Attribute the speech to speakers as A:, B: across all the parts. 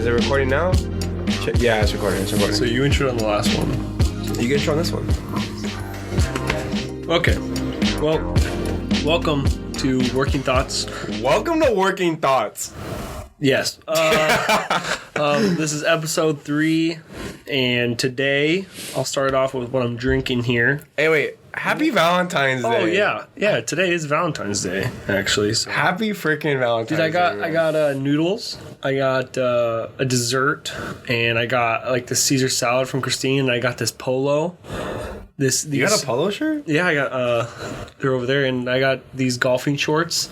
A: Is it recording now? Yeah, it's recording.
B: So you introed on the last one.
A: You get intro on this one.
B: Okay. Well, welcome to Working Thoughts.
A: Welcome to Working Thoughts.
B: Yes. This is episode 3, and today I'll start off with what I'm drinking here.
A: Hey, wait. Happy Valentine's Day.
B: Oh yeah. Today is Valentine's Day, actually. So.
A: Happy freaking Valentine's
B: Dude,
A: Day.
B: I got noodles. I got a dessert, and I got like the Caesar salad from Christine, and I got this polo.
A: You got a polo shirt?
B: Yeah, I got they're over there, and I got these golfing shorts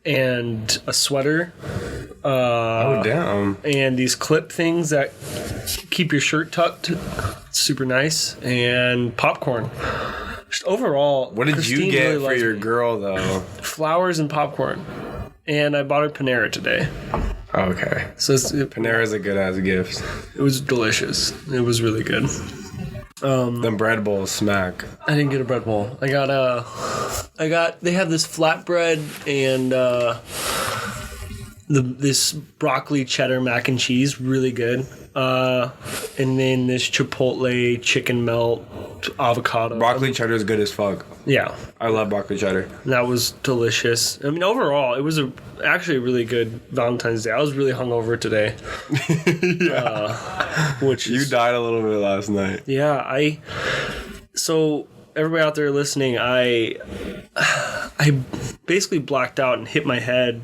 B: and a sweater.
A: Oh damn!
B: And these clip things that keep your shirt tucked. Super nice. And popcorn. Just overall,
A: what did
B: Christine
A: you get
B: really
A: for your girl though?
B: Flowers and popcorn. And I bought her Panera today.
A: Okay.
B: So
A: Panera's a good ass gift.
B: It was delicious. It was really good.
A: Them bread bowls smack.
B: I didn't get a bread bowl. They have this flatbread and this broccoli cheddar mac and cheese, really good. And then this chipotle chicken melt avocado.
A: Broccoli cheddar is good as fuck.
B: Yeah.
A: I love broccoli cheddar.
B: That was delicious. I mean, overall, it was actually a really good Valentine's Day. I was really hungover today.
A: Yeah. You died a little bit last night.
B: Yeah, so everybody out there listening, I basically blacked out and hit my head,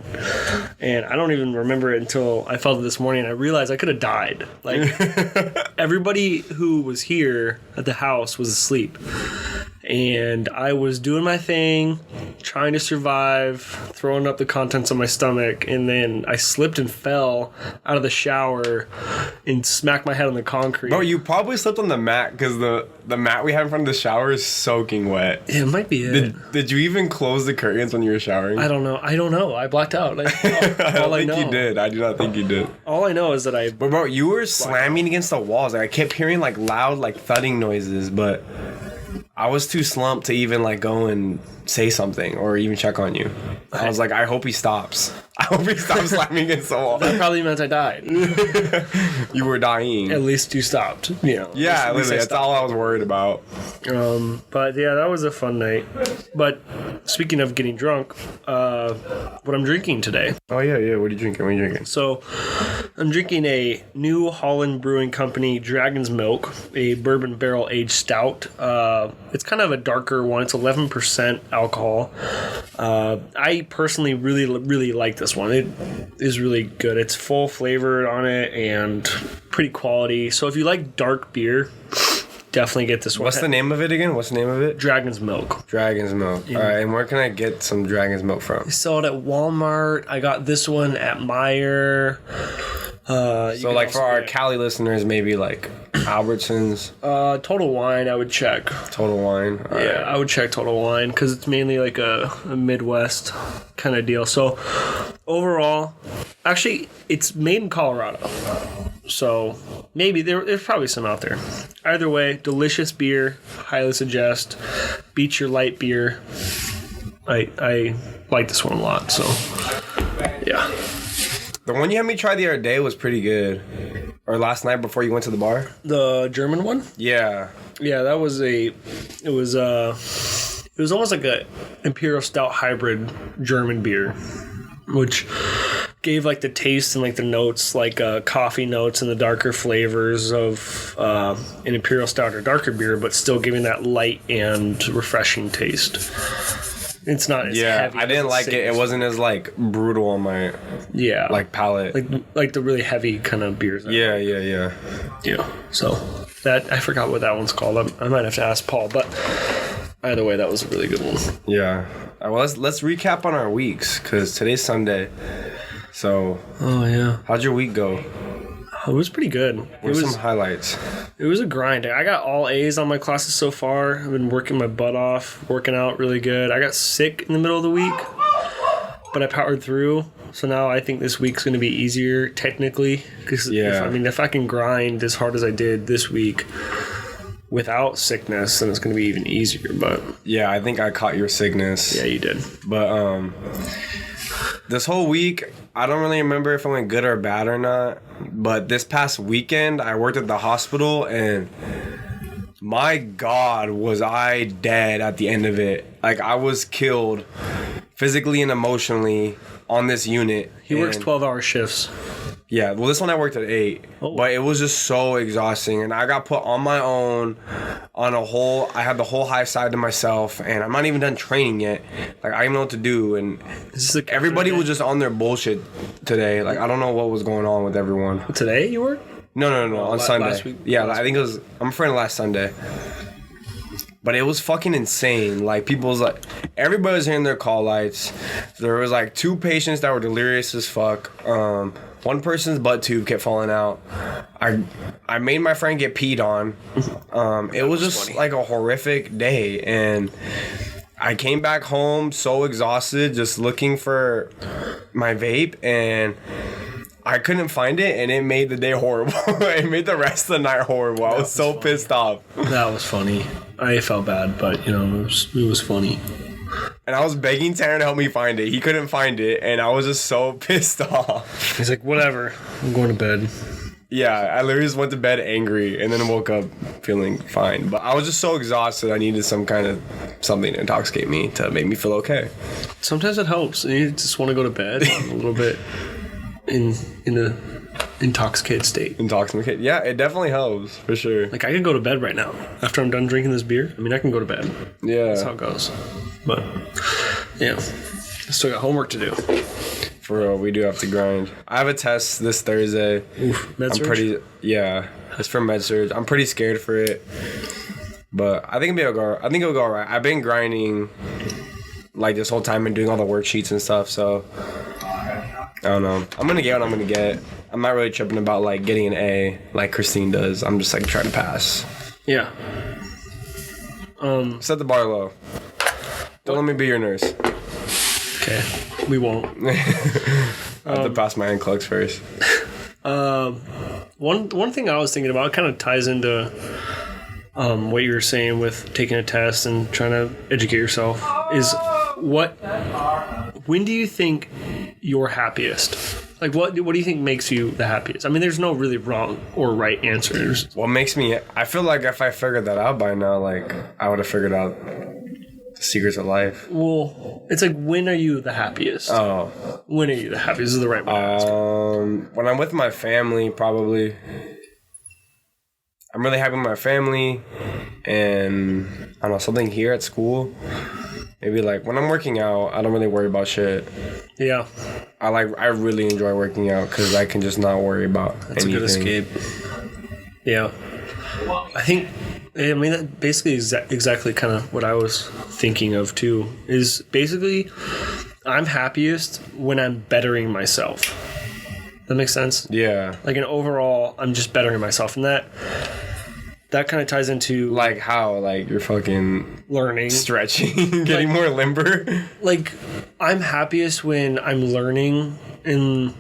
B: and I don't even remember it until I felt it this morning, and I realized I could have died. Like, everybody who was here at the house was asleep, and I was doing my thing, trying to survive, throwing up the contents of my stomach, and then I slipped and fell out of the shower and smacked my head on the concrete.
A: Bro, you probably slipped on the mat because the mat we had in front of the shower is soaking wet.
B: Yeah, it might be it.
A: Did you even close the curtains when you were showering?
B: I don't know. I blacked out. Like,
A: I don't think you did. I do not think you did.
B: All I know is that
A: But bro, you were slamming against the walls. Like, I kept hearing like loud like thudding noises, but I was too slumped to even like go and say something or even check on you. I was like, I hope he stops. I hope he stops slamming against the wall.
B: That probably meant I died.
A: You were dying.
B: At least you stopped.
A: Yeah, literally. That's all I was worried about.
B: But yeah, that was a fun night. But speaking of getting drunk, what I'm drinking today.
A: Oh yeah. What are you drinking?
B: So I'm drinking a New Holland Brewing Company Dragon's Milk, a bourbon barrel aged stout. It's kind of a darker one. It's 11% alcohol. I personally really like this one. It is really good. It's full flavored on it and pretty quality. So if you like dark beer, definitely get this one.
A: What's the name of it again?
B: Dragon's Milk.
A: Dragon's Milk. Yeah. All right, and where can I get some Dragon's Milk from?
B: I saw it at Walmart. I got this one at Meijer.
A: So like for our Cali listeners, maybe like Albertsons.
B: Total Wine, I would check.
A: Total Wine.
B: All right. I would check Total Wine because it's mainly like a Midwest kind of deal. So overall, actually, it's made in Colorado. So maybe there's probably some out there. Either way, delicious beer. Highly suggest. Beats your light beer. I like this one a lot. So yeah.
A: The one you had me try the other day was pretty good. Or last night before you went to the bar?
B: The German one?
A: Yeah.
B: Yeah, that was it was almost like a Imperial Stout hybrid German beer, which gave like the taste and like the notes, like coffee notes and the darker flavors of an Imperial Stout or darker beer, but still giving that light and refreshing taste. It's not as heavy.
A: I didn't like it. It wasn't as like brutal on my like palate.
B: Like the really heavy kind of beers.
A: Yeah.
B: So that I forgot what that one's called. I might have to ask Paul, but either way, that was a really good one.
A: Yeah. All right, well, let's recap on our weeks because today's Sunday. So.
B: Oh yeah.
A: How'd your week go?
B: It was pretty good.
A: What were some highlights?
B: It was a grind. I got all A's on my classes so far. I've been working my butt off, working out really good. I got sick in the middle of the week, but I powered through. So now I think this week's going to be easier technically. Because if I can grind as hard as I did this week, without sickness, then it's going to be even easier. But
A: yeah, I think I caught your sickness.
B: yeah, you did.
A: But this whole week, I don't really remember if it went good or bad or not. But this past weekend, I worked at the hospital, and my God, was I dead at the end of it. Like, I was killed physically and emotionally on this unit.
B: He works 12-hour shifts.
A: Yeah, well, this one I worked at 8, but it was just so exhausting, and I got put on my own on I had the whole high side to myself, and I'm not even done training yet. Like, I don't even know what to do, and everybody was just on their bullshit today. Like, I don't know what was going on with everyone.
B: Today you worked?
A: No, on Sunday.
B: Last week?
A: Yeah, I think it was, I'm afraid of last Sunday. But it was fucking insane. Like, everybody was hearing their call lights. There was, 2 patients that were delirious as fuck. One person's butt tube kept falling out. I made my friend get peed on. It was just funny. A horrific day. And I came back home so exhausted, just looking for my vape, and I couldn't find it, and it made the day horrible. It made the rest of the night horrible. I was so pissed off.
B: That was funny. I felt bad, but it was funny.
A: And I was begging Tanner to help me find it. He couldn't find it, and I was just so pissed off.
B: He's like, whatever, I'm going to bed.
A: Yeah, I literally just went to bed angry and then woke up feeling fine. But I was just so exhausted, I needed something to intoxicate me to make me feel okay.
B: Sometimes it helps. You just want to go to bed a little bit in a intoxicated state.
A: Intoxicated? Yeah, it definitely helps, for sure.
B: Like, I can go to bed right now. After I'm done drinking this beer, I can go to bed.
A: Yeah.
B: That's how it goes. But, yeah. I still got homework to do.
A: For real, we do have to grind. I have a test this Thursday.
B: Oof, med-surg?
A: Yeah, it's for med-surg. I'm pretty scared for it. But I think it'll go all right. I've been grinding, this whole time and doing all the worksheets and stuff, so I don't know. I'm gonna get what I'm gonna get. I'm not really tripping about getting an A like Christine does. I'm just trying to pass.
B: Yeah.
A: Set the bar low. Don't let me be your nurse.
B: Okay. We won't.
A: I have to pass my NCLEX first.
B: One thing I was thinking about kind of ties into what you were saying with taking a test and trying to educate yourself is when do you think you're happiest? What do you think makes you the happiest? There's no really wrong or right answers.
A: What makes me... I feel like if I figured that out by now, I would have figured out the secrets of life.
B: Well, it's when are you the happiest?
A: Oh.
B: When are you the happiest is the right way to ask it.
A: When I'm with my family, probably. I'm really happy with my family, and I don't know, something here at school. Maybe when I'm working out, I don't really worry about shit.
B: Yeah.
A: I really enjoy working out because I can just not worry about
B: That's
A: anything.
B: a good escape. Yeah. I think, that basically is exactly kind of what I was thinking of too, is basically I'm happiest when I'm bettering myself. That makes sense?
A: Yeah.
B: Overall, I'm just bettering myself. And that kind of ties into...
A: how? You're fucking...
B: learning.
A: Stretching. Getting more limber.
B: I'm happiest when I'm learning and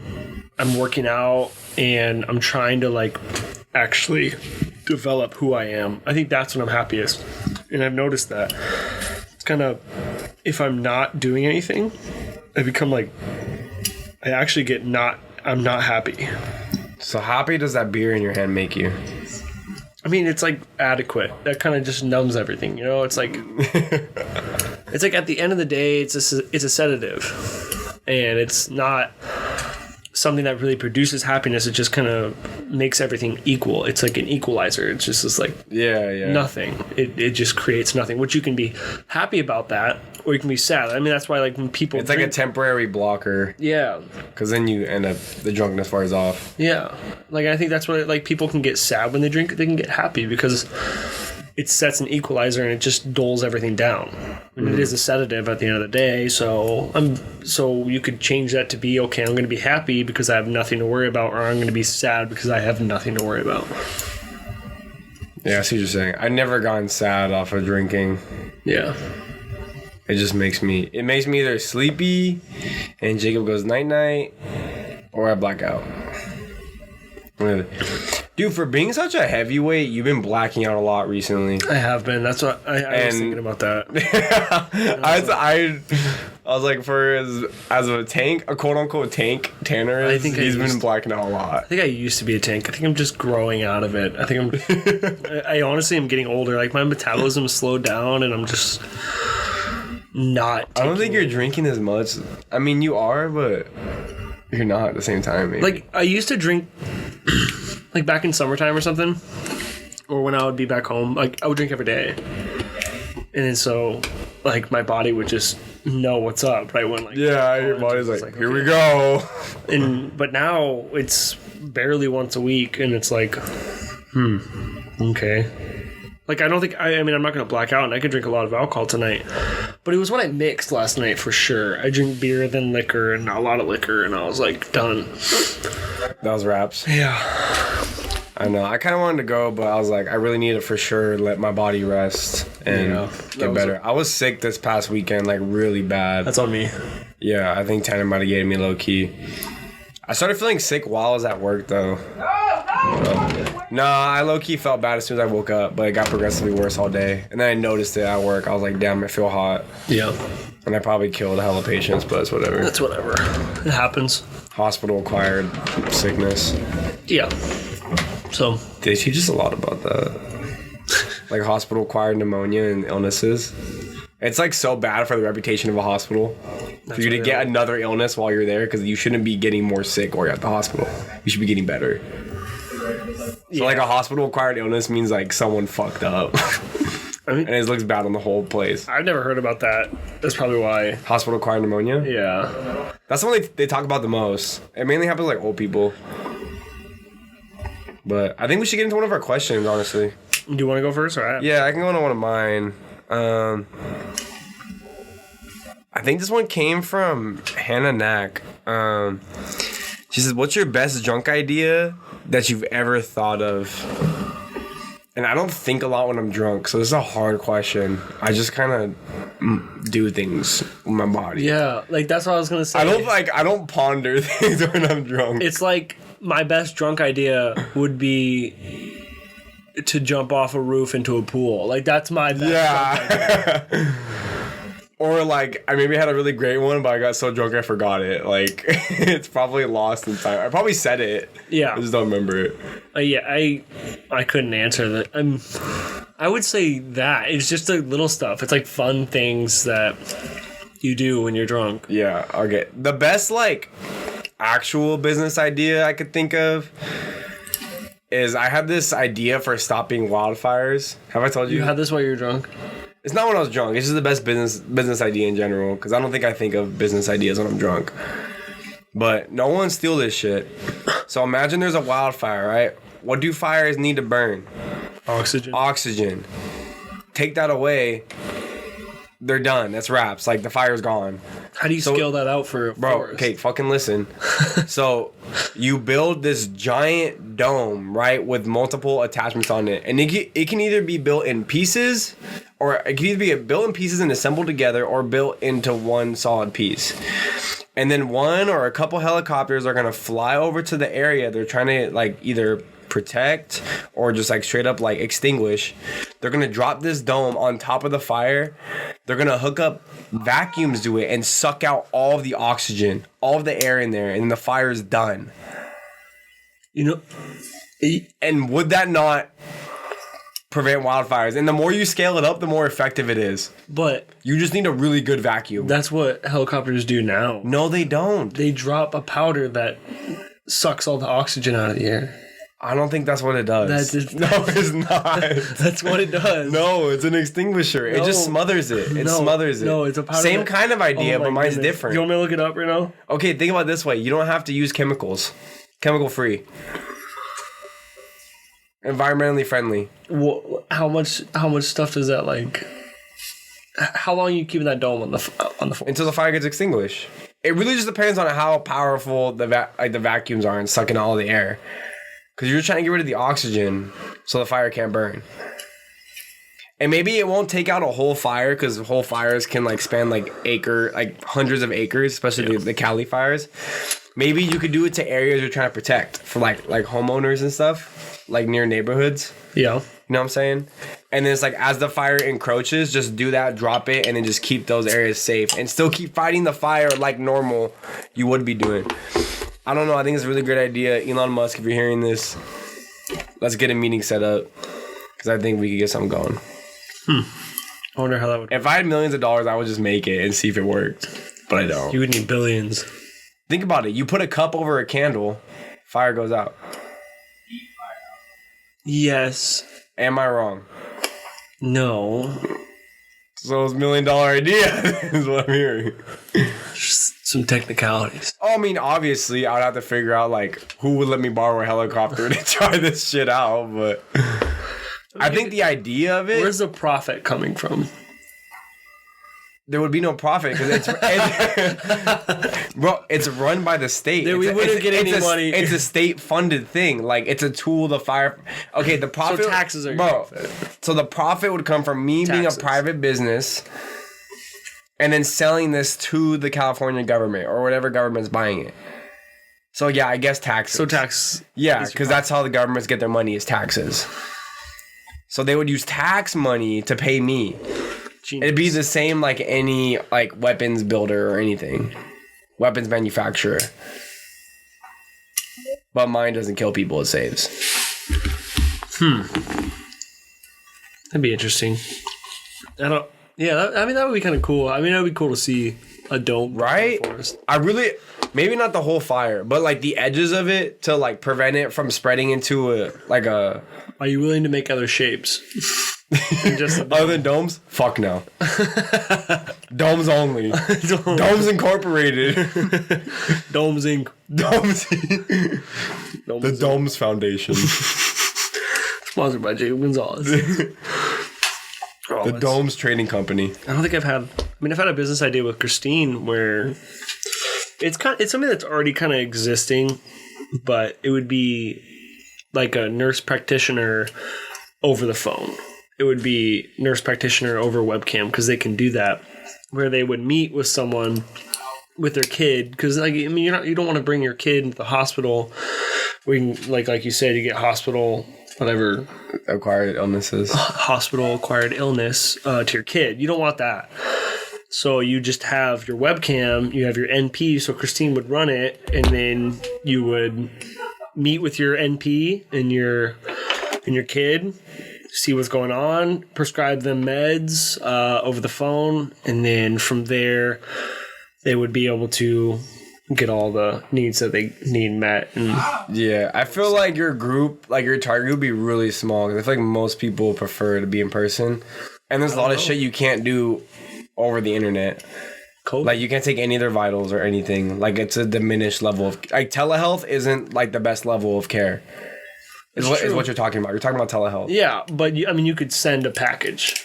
B: I'm working out and I'm trying to, actually develop who I am. I think that's when I'm happiest. And I've noticed that. It's kind of... if I'm not doing anything, I become, I actually get not... I'm not happy.
A: So happy does that beer in your hand make you?
B: It's adequate. That kind of just numbs everything, It's it's at the end of the day, it's a sedative, and it's not something that really produces happiness. It just kind of makes everything equal. It's like an equalizer. It's just this nothing. It just creates nothing. Which you can be happy about that, or you can be sad. That's why when people
A: it's a temporary blocker.
B: Yeah.
A: Because then you end up the drunkenness wears off.
B: Yeah. I think that's why people can get sad when they drink. They can get happy because it sets an equalizer and it just doles everything down. And it is a sedative at the end of the day. So you could change that to be, okay, I'm going to be happy because I have nothing to worry about, or I'm going to be sad because I have nothing to worry about.
A: Yeah, I see what you're saying. I've never gotten sad off of drinking.
B: Yeah.
A: It just makes me either sleepy and Jacob goes night-night, or I black out. Dude, for being such a heavyweight, you've been blacking out a lot recently.
B: I have been. That's what I was thinking about that.
A: I was like, for as a tank, a quote unquote tank, Tanner he's been blacking out a lot.
B: I think I used to be a tank. I think I'm just growing out of it. I think I honestly am getting older. Like my metabolism slowed down, and I'm just not.
A: I don't think you're drinking as much. I mean, you are, but you're not at the same time. Maybe.
B: Like I used to drink. Like back in summertime or something, or when I would be back home, like I would drink every day, and then so like my body would just know what's up right when
A: your body's like here we go.
B: But now it's barely once a week, and it's like okay. Like I don't think I mean I'm not gonna black out, and I could drink a lot of alcohol tonight, but it was when I mixed last night for sure. I drink beer then liquor and a lot of liquor, and I was like done.
A: That was wraps.
B: Yeah.
A: I know. I kind of wanted to go, but I was like, I really need to for sure let my body rest and get better. I was sick this past weekend, like really bad.
B: That's on me.
A: Yeah, I think Tanner might have gave me low key. I started feeling sick while I was at work though. Nah, I low key felt bad as soon as I woke up, but it got progressively worse all day. And then I noticed it at work. I was like, damn, I feel hot.
B: Yeah.
A: And I probably killed a hell of patients, but it's whatever.
B: That's whatever. It happens.
A: Hospital acquired sickness.
B: Yeah. So
A: they teach us a lot about that. Like hospital acquired pneumonia and illnesses. It's like so bad for the reputation of a hospital. For you to get another illness while you're there, because you shouldn't be getting more sick while you're at the hospital. You should be getting better. So like a hospital acquired illness means like someone fucked up. I mean, and it looks bad on the whole place.
B: I've never heard about that. That's probably why.
A: Hospital acquired pneumonia?
B: Yeah.
A: That's the one they talk about the most. It mainly happens to like old people. But I think we should get into one of our questions, honestly.
B: Do you want to go first? Or
A: yeah, I can go into one of mine. I think this one came from Hannah Knack. She says, what's your best drunk idea that you've ever thought of? And I don't think a lot when I'm drunk, so this is a hard question. I just kind of do things with my body.
B: Yeah, like that's what I was gonna say.
A: I don't ponder things when I'm drunk.
B: It's like my best drunk idea would be to jump off a roof into a pool. Like that's my best drunk idea.
A: Or like I maybe had a really great one, but I got so drunk I forgot it. Like it's probably lost in time. I probably said it.
B: Yeah,
A: I just don't remember it.
B: Yeah, I couldn't answer that. I would say that it's just the little stuff. It's like fun things that you do when you're drunk.
A: Yeah. Okay. The best like actual business idea I could think of is I had this idea for stopping wildfires. Have I told you?
B: You had this while you were drunk?
A: It's not when I was drunk. It's just the best business idea in general, because I don't think I think of business ideas when I'm drunk. But no one steal this shit. So imagine there's a wildfire, right? What do fires need to burn? Oxygen. Take that away, they're done. That's wraps. Like the fire's gone.
B: How do you scale that out for a forest?
A: Okay, fucking listen. So you build this giant dome, right, with multiple attachments on it, and it can either be built in pieces, or it can either be built in pieces and assembled together, or built into one solid piece. And then one or a couple helicopters are gonna fly over to the area they're trying to like either protect or just like straight up like extinguish. They're gonna drop this dome on top of the fire. They're gonna hook up vacuums to it and suck out all of the oxygen, all of the air in there, and then the fire's done.
B: You know,
A: and would that not prevent wildfires? And the more you scale it up, the more effective it is.
B: But
A: you just need a really good vacuum.
B: That's what helicopters do now.
A: No, they don't.
B: They drop a powder that sucks all the oxygen out of the air.
A: I don't think that's what it does. No, it's not.
B: That's what it does.
A: No, it's an extinguisher. No. It just smothers it. Smothers it.
B: No, it's a powder.
A: Same kind of idea, but mine's different.
B: You want me to look it up right now?
A: Okay, think about it this way. You don't have to use chemicals. Chemical free. Environmentally friendly.
B: Well, how much stuff does that like? How long are you keeping that dome on the forest?
A: Until the fire gets extinguished. It really just depends on how powerful the vacuums are and sucking all the air. Because you're trying to get rid of the oxygen so the fire can't burn. And maybe it won't take out a whole fire, because whole fires can like span like hundreds of acres, especially the Cali fires. maybe you could do it to areas you're trying to protect for like homeowners and stuff, like near neighborhoods.
B: Yeah.
A: You know what I'm saying? And then it's like as the fire encroaches, just do that, drop it, and then just keep those areas safe and still keep fighting the fire like normal you would be doing. I don't know. I think it's a really great idea. Elon Musk, if you're hearing this, let's get a meeting set up because I think we could get something going.
B: I wonder how that would.
A: If I had millions of dollars, I would just make it and see if it worked. But I don't.
B: You would need billions.
A: Think about it. You put a cup over a candle, fire goes out.
B: Yes.
A: Am I wrong?
B: No.
A: So it's $1 million idea is what I'm hearing.
B: Just some technicalities.
A: Oh, I mean, obviously, I would have to figure out, like, who would let me borrow a helicopter to try this shit out, but I think the idea of it...
B: Where's the profit coming from?
A: There would be no profit because bro, it's run by the state.
B: We wouldn't get any money.
A: It's a state-funded thing. Like, it's a tool to fire... Okay, the profit...
B: So taxes are your profit.
A: So the profit would come from me being a private business and then selling this to the California government or whatever government's buying it. So, yeah, I guess taxes.
B: So tax...
A: Yeah, because that's how the governments get their money is taxes. So they would use tax money to pay me. Genius. It'd be the same like any like weapons builder or anything. Weapons manufacturer. But mine doesn't kill people, it saves.
B: That'd be interesting. I mean, that would be kind of cool. I mean, that would be cool to see a dome.
A: Right? I really... Maybe not the whole fire, but like the edges of it to like prevent it from spreading into a...
B: Are you willing to make other shapes? Just
A: other than domes? Fuck no. Domes only. Domes Incorporated.
B: Domes Inc.
A: Domes Inc. The Domes Foundation.
B: Sponsored by Jacob Gonzalez.
A: The Domes Trading Company.
B: I don't think I've had a business idea with Christine where it's something that's already kind of existing, but it would be like a nurse practitioner over the phone. It would be nurse practitioner over webcam because they can do that, where they would meet with someone with their kid because you don't want to bring your kid into the hospital. We can, like you said, you get hospital
A: acquired illness to
B: your kid. You don't want that. So you just have your webcam, you have your NP. So Christine would run it, and then you would meet with your NP and your kid. See what's going on, prescribe them meds over the phone, and then from there, they would be able to get all the needs that they need met. And
A: yeah, I feel like your group, like your target group, would be really small because I feel like most people prefer to be in person, and there's a lot of shit you can't do over the internet.
B: Cool.
A: Like you can't take any of their vitals or anything. Like it's a diminished level of like telehealth isn't like the best level of care. Is what you're talking about. You're talking about telehealth.
B: Yeah, but you could send a package.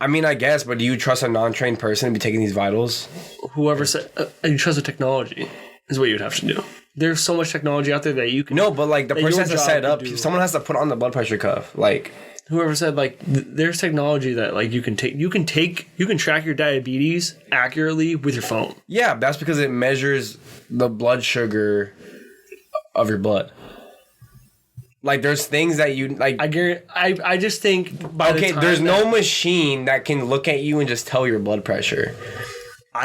A: I mean, I guess, but do you trust a non-trained person to be taking these vitals?
B: Whoever said... you trust the technology is what you'd have to do. There's so much technology out there that you can...
A: No, but like the person has to set it up. Someone has to put on the blood pressure cuff. Like...
B: Whoever said like there's technology that like you can track your diabetes accurately with your phone.
A: Yeah, that's because it measures the blood sugar of your blood. Like, there's things that you, like...
B: I just think...
A: there's no machine that can look at you and just tell your blood pressure.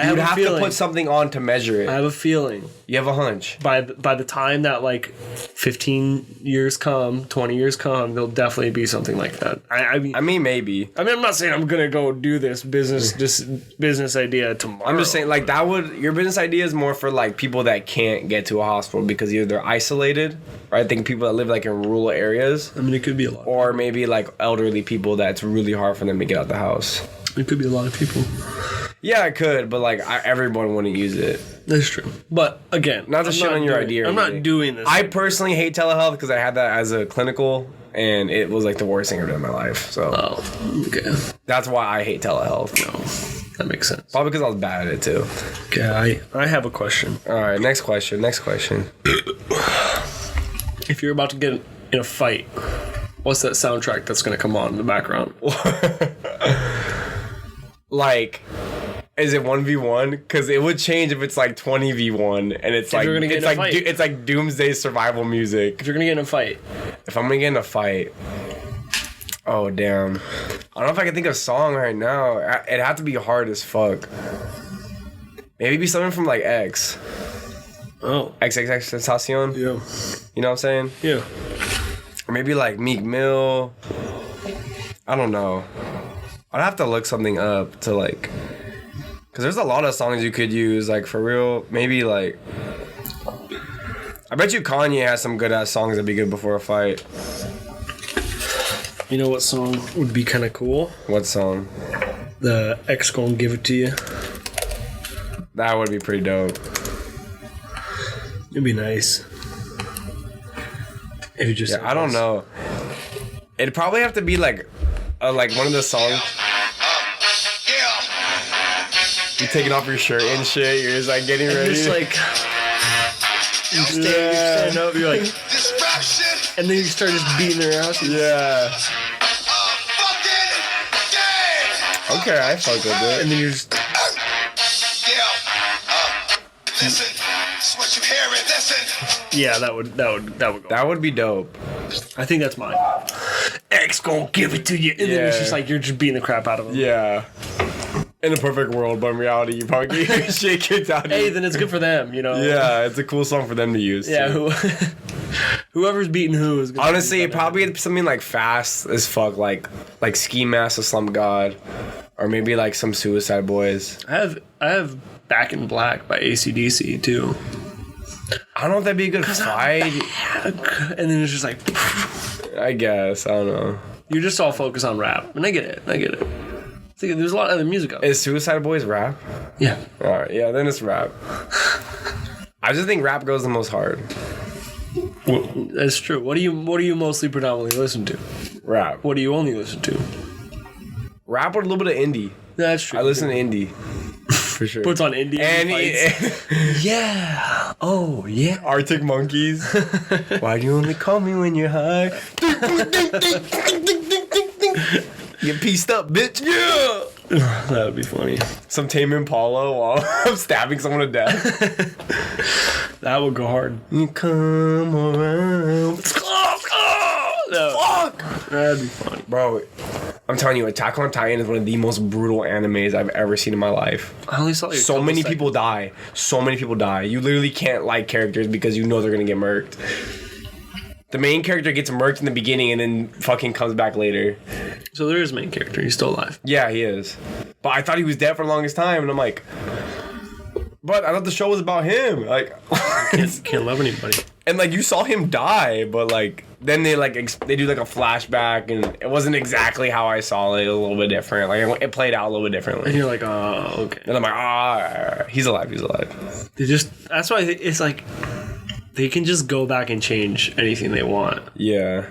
A: You'd have to put something on to measure it.
B: I have a feeling.
A: You have a hunch.
B: By the time that, like, 15 years come, 20 years come, there'll definitely be something like that. I
A: mean, maybe.
B: I mean, I'm not saying I'm going to go do this business idea tomorrow.
A: I'm just saying, like, your business idea is more for, like, people that can't get to a hospital because either they're isolated, right? I think people that live, like, in rural areas.
B: I mean, it could be a lot.
A: Or maybe, like, elderly people that it's really hard for them to get out the house.
B: It could be a lot of people.
A: Yeah, it could, but like everyone wouldn't use it.
B: That's true. But again,
A: not to shit on your idea.
B: I'm not doing this.
A: I personally hate telehealth because I had that as a clinical, and it was like the worst thing I've done in my life. So,
B: okay,
A: that's why I hate telehealth.
B: No, that makes sense.
A: Probably because I was bad at it too.
B: Okay, I have a question.
A: All right, next question.
B: If you're about to get in a fight, what's that soundtrack that's going to come on in the background?
A: Like Is it 1v1? Because it would change if it's like 20v1 and it's like it's like doomsday survival music.
B: If you're gonna get in a fight.
A: If I'm gonna get in a fight, oh damn, I don't know if I can think of a song right now. It'd have to be hard as fuck. Maybe be something from like X.
B: Oh,
A: XXXTentacion.
B: yeah.
A: You know what I'm saying?
B: Yeah.
A: Or maybe like Meek Mill. I don't know. I'd have to look something up to like. Because there's a lot of songs you could use, like, for real. Maybe, like... I bet you Kanye has some good-ass songs that'd be good before a fight.
B: You know what song would be kind of cool?
A: What song?
B: The X Gon' Give It To You.
A: That would be pretty dope.
B: It'd be nice. If you just...
A: Yeah, I don't know. It'd probably have to be, like one of the songs... You're taking off your shirt and shit. You're just like getting ready.
B: Just like you stand up. You're like, and then you start just beating their ass.
A: Yeah. Okay, I fuck with it.
B: And then you're just. Yeah, that would go.
A: That would be dope.
B: I think that's mine. X gon' give it to you, and then it's just like you're just beating the crap out of them.
A: Yeah. In a perfect world, but in reality, you probably get your shit kicked out.
B: Hey, then it's good for them, you know.
A: Yeah, it's a cool song for them to use.
B: Yeah, whoever's beating who is gonna
A: honestly probably something like fast as fuck, like Ski Mask of Slump God, or maybe like some Suicide Boys.
B: I have Back in Black by AC/DC too.
A: I don't know if that'd be a good fight.
B: And then it's just like,
A: I guess I don't know.
B: You're just all focused on rap, and I get it. There's a lot of other music out there.
A: Is Suicide Boys rap?
B: Yeah.
A: Alright, yeah, then it's rap. I just think rap goes the most hard.
B: Well, that's true. What do you mostly predominantly listen to?
A: Rap.
B: What do you only listen to?
A: Rap with a little bit of indie.
B: That's true.
A: I listen to indie. For sure.
B: Puts on indie and yeah. Oh, yeah.
A: Arctic Monkeys. Why do you only call me when you're high? Get pieced up, bitch. Yeah.
B: That would be funny.
A: Some Tame Impala while I'm stabbing someone to death.
B: That would go hard.
A: You come around.
B: No.
A: Fuck.
B: That'd be funny.
A: Bro, I'm telling you, Attack on Titan is one of the most brutal animes I've ever seen in my life.
B: I only saw
A: so many people die. So many people die. You literally can't like characters because you know they're going to get murked. The main character gets murked in the beginning and then fucking comes back later.
B: So there is a main character. He's still alive.
A: Yeah, he is. But I thought he was dead for the longest time, and I'm like, but I thought the show was about him. Like,
B: can't love anybody.
A: And like you saw him die, but like then they like they do like a flashback, and it wasn't exactly how I saw it. It was a little bit different. Like it played out a little bit differently.
B: And you're like, oh, okay.
A: And I'm like, he's alive. He's alive.
B: That's why it's like. They can just go back and change anything they want.
A: Yeah.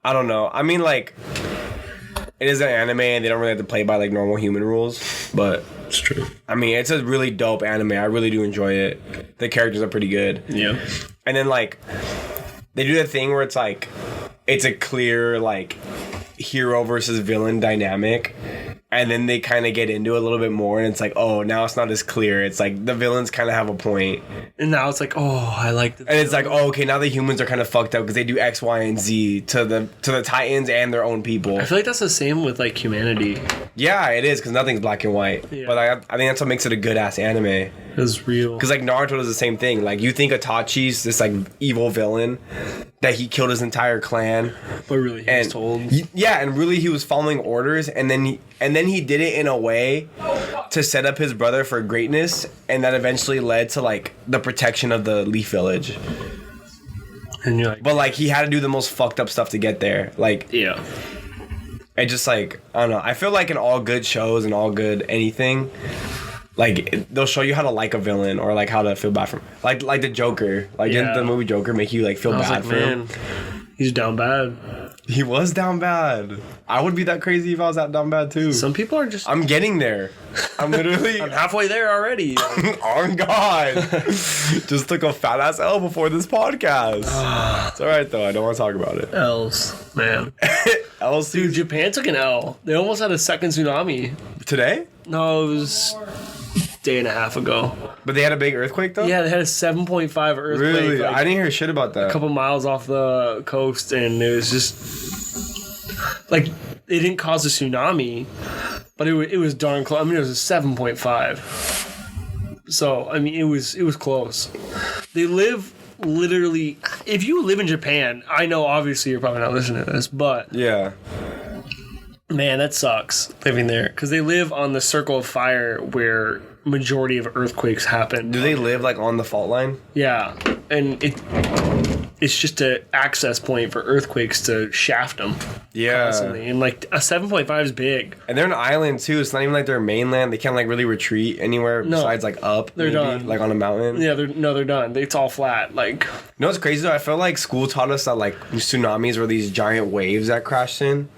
A: I don't know. I mean, like, it is an anime and they don't really have to play by, like, normal human rules. But
B: it's true.
A: I mean, it's a really dope anime. I really do enjoy it. The characters are pretty good.
B: Yeah.
A: And then, like, they do the thing where it's, like, it's a clear, like, hero versus villain dynamic. And then they kind of get into it a little bit more, and it's like, oh, now it's not as clear. It's like the villains kind of have a point.
B: And now it's like, oh, I like the
A: And it's like, oh, okay, now the humans are kind of fucked up because they do X, Y, and Z to the Titans and their own people.
B: I feel like that's the same with like humanity.
A: Yeah, it is because nothing's black and white. Yeah. But I think that's what makes it a good ass anime.
B: It's real.
A: Because like Naruto does the same thing. Like you think Itachi's this like evil villain that he killed his entire clan,
B: but really he was told.
A: Yeah, and really he was following orders, and then he did it in a way to set up his brother for greatness, and that eventually led to like the protection of the Leaf Village.
B: And you're like,
A: but like he had to do the most fucked up stuff to get there. Like
B: yeah.
A: It just like I don't know. I feel like in all good shows and all good anything, like they'll show you how to like a villain or like how to feel bad for him. Like the Joker. Like didn't the movie Joker make you like feel bad for him?
B: He's down bad.
A: He was down bad. I would be that crazy if I was that down bad too.
B: Some people are just...
A: I'm getting there. I'm literally...
B: I'm halfway there already.
A: On God. Just took a fat ass L before this podcast. It's alright though. I don't want to talk about it.
B: L's, man.
A: LC.
B: Dude, Japan took an L. They almost had a second tsunami.
A: Today?
B: No, it was a day and a half ago.
A: But they had a big earthquake, though?
B: Yeah, they had a 7.5 earthquake.
A: Really?
B: Like,
A: I didn't hear shit about that.
B: a couple miles off the coast, and it was just... Like, it didn't cause a tsunami, but it was darn close. I mean, it was a 7.5. So, I mean, it was close. They live... Literally, if you live in Japan, I know obviously you're probably not listening to this, but
A: Yeah.
B: man, that sucks living there because they live on the circle of fire where majority of earthquakes happen.
A: Do they live, like, on the fault line?
B: Yeah, and it's just an access point for earthquakes to shaft them.
A: Yeah.
B: Constantly. And like a 7.5 is big.
A: And they're an island, too. It's not even like they're mainland. They can't, like, really retreat anywhere besides, like, up.
B: They're
A: maybe,
B: done.
A: Like, on a mountain.
B: Yeah, they're done. It's all flat. Like,
A: You know what's crazy, though? I feel like school taught us that, like, tsunamis were these giant waves that crashed in.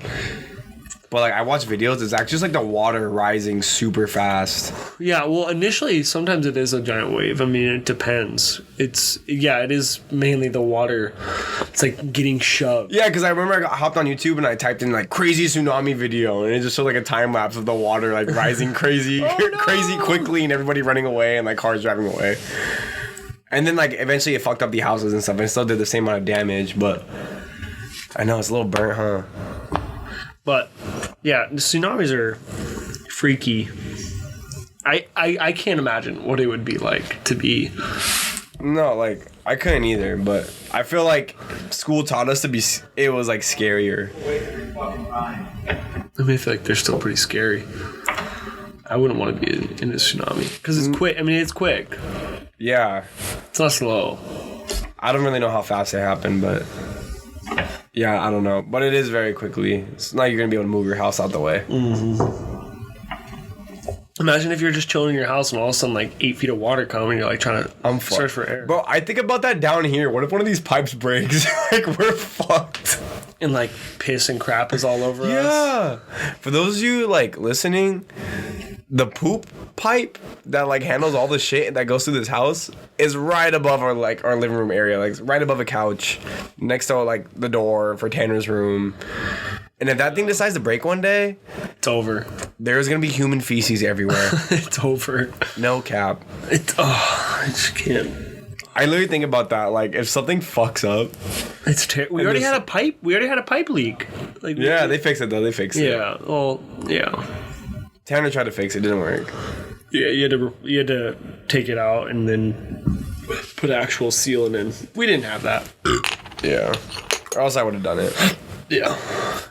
A: But, like, I watch videos. It's actually just, like, the water rising super fast.
B: yeah, well, initially, sometimes it is a giant wave. I mean, it depends. It is mainly the water. It's like getting shoved.
A: Yeah, because I remember I hopped on YouTube and I typed in, like, crazy tsunami video. And it just showed, like, a time lapse of the water, like, rising crazy, crazy quickly and everybody running away and, like, cars driving away. And then, like, eventually it fucked up the houses and stuff. And it still did the same amount of damage. But I know, it's a little burnt, huh?
B: But yeah, the tsunamis are freaky. I can't imagine what it would be like to be.
A: No, like, I couldn't either, but I feel like school taught us to be, it was, like, scarier.
B: I mean, I feel like they're still pretty scary. I wouldn't want to be in a tsunami because it's quick. I mean, it's quick.
A: Yeah.
B: It's not slow.
A: I don't really know how fast it happened, but yeah, I don't know. But it is very quickly. It's not like you're going to be able to move your house out the way.
B: Imagine if you're just chilling in your house and all of a sudden like 8 feet of water come and you're like trying to search for air.
A: Bro, I think about that down here. What if one of these pipes breaks? Like, we're fucked.
B: And like piss and crap is all over us.
A: Yeah. For those of you, like, listening, the poop pipe that, like, handles all the shit that goes through this house is right above our, like, our living room area. Like, right above a couch next to, like, the door for Tanner's room. And if that thing decides to break one day,
B: It's over.
A: there's going to be human feces everywhere.
B: It's over.
A: No cap.
B: I just can't.
A: I literally think about that. Like, if something fucks up.
B: It's terrible. We already had a pipe. We already had a pipe leak. Like,
A: Yeah, they fixed it, though. They fixed it.
B: Yeah. Well, yeah.
A: Tanner tried to fix it. It didn't work.
B: Yeah, you had to take it out and then put actual sealant in. We didn't have that.
A: Yeah. Or else I would have done it.
B: Yeah.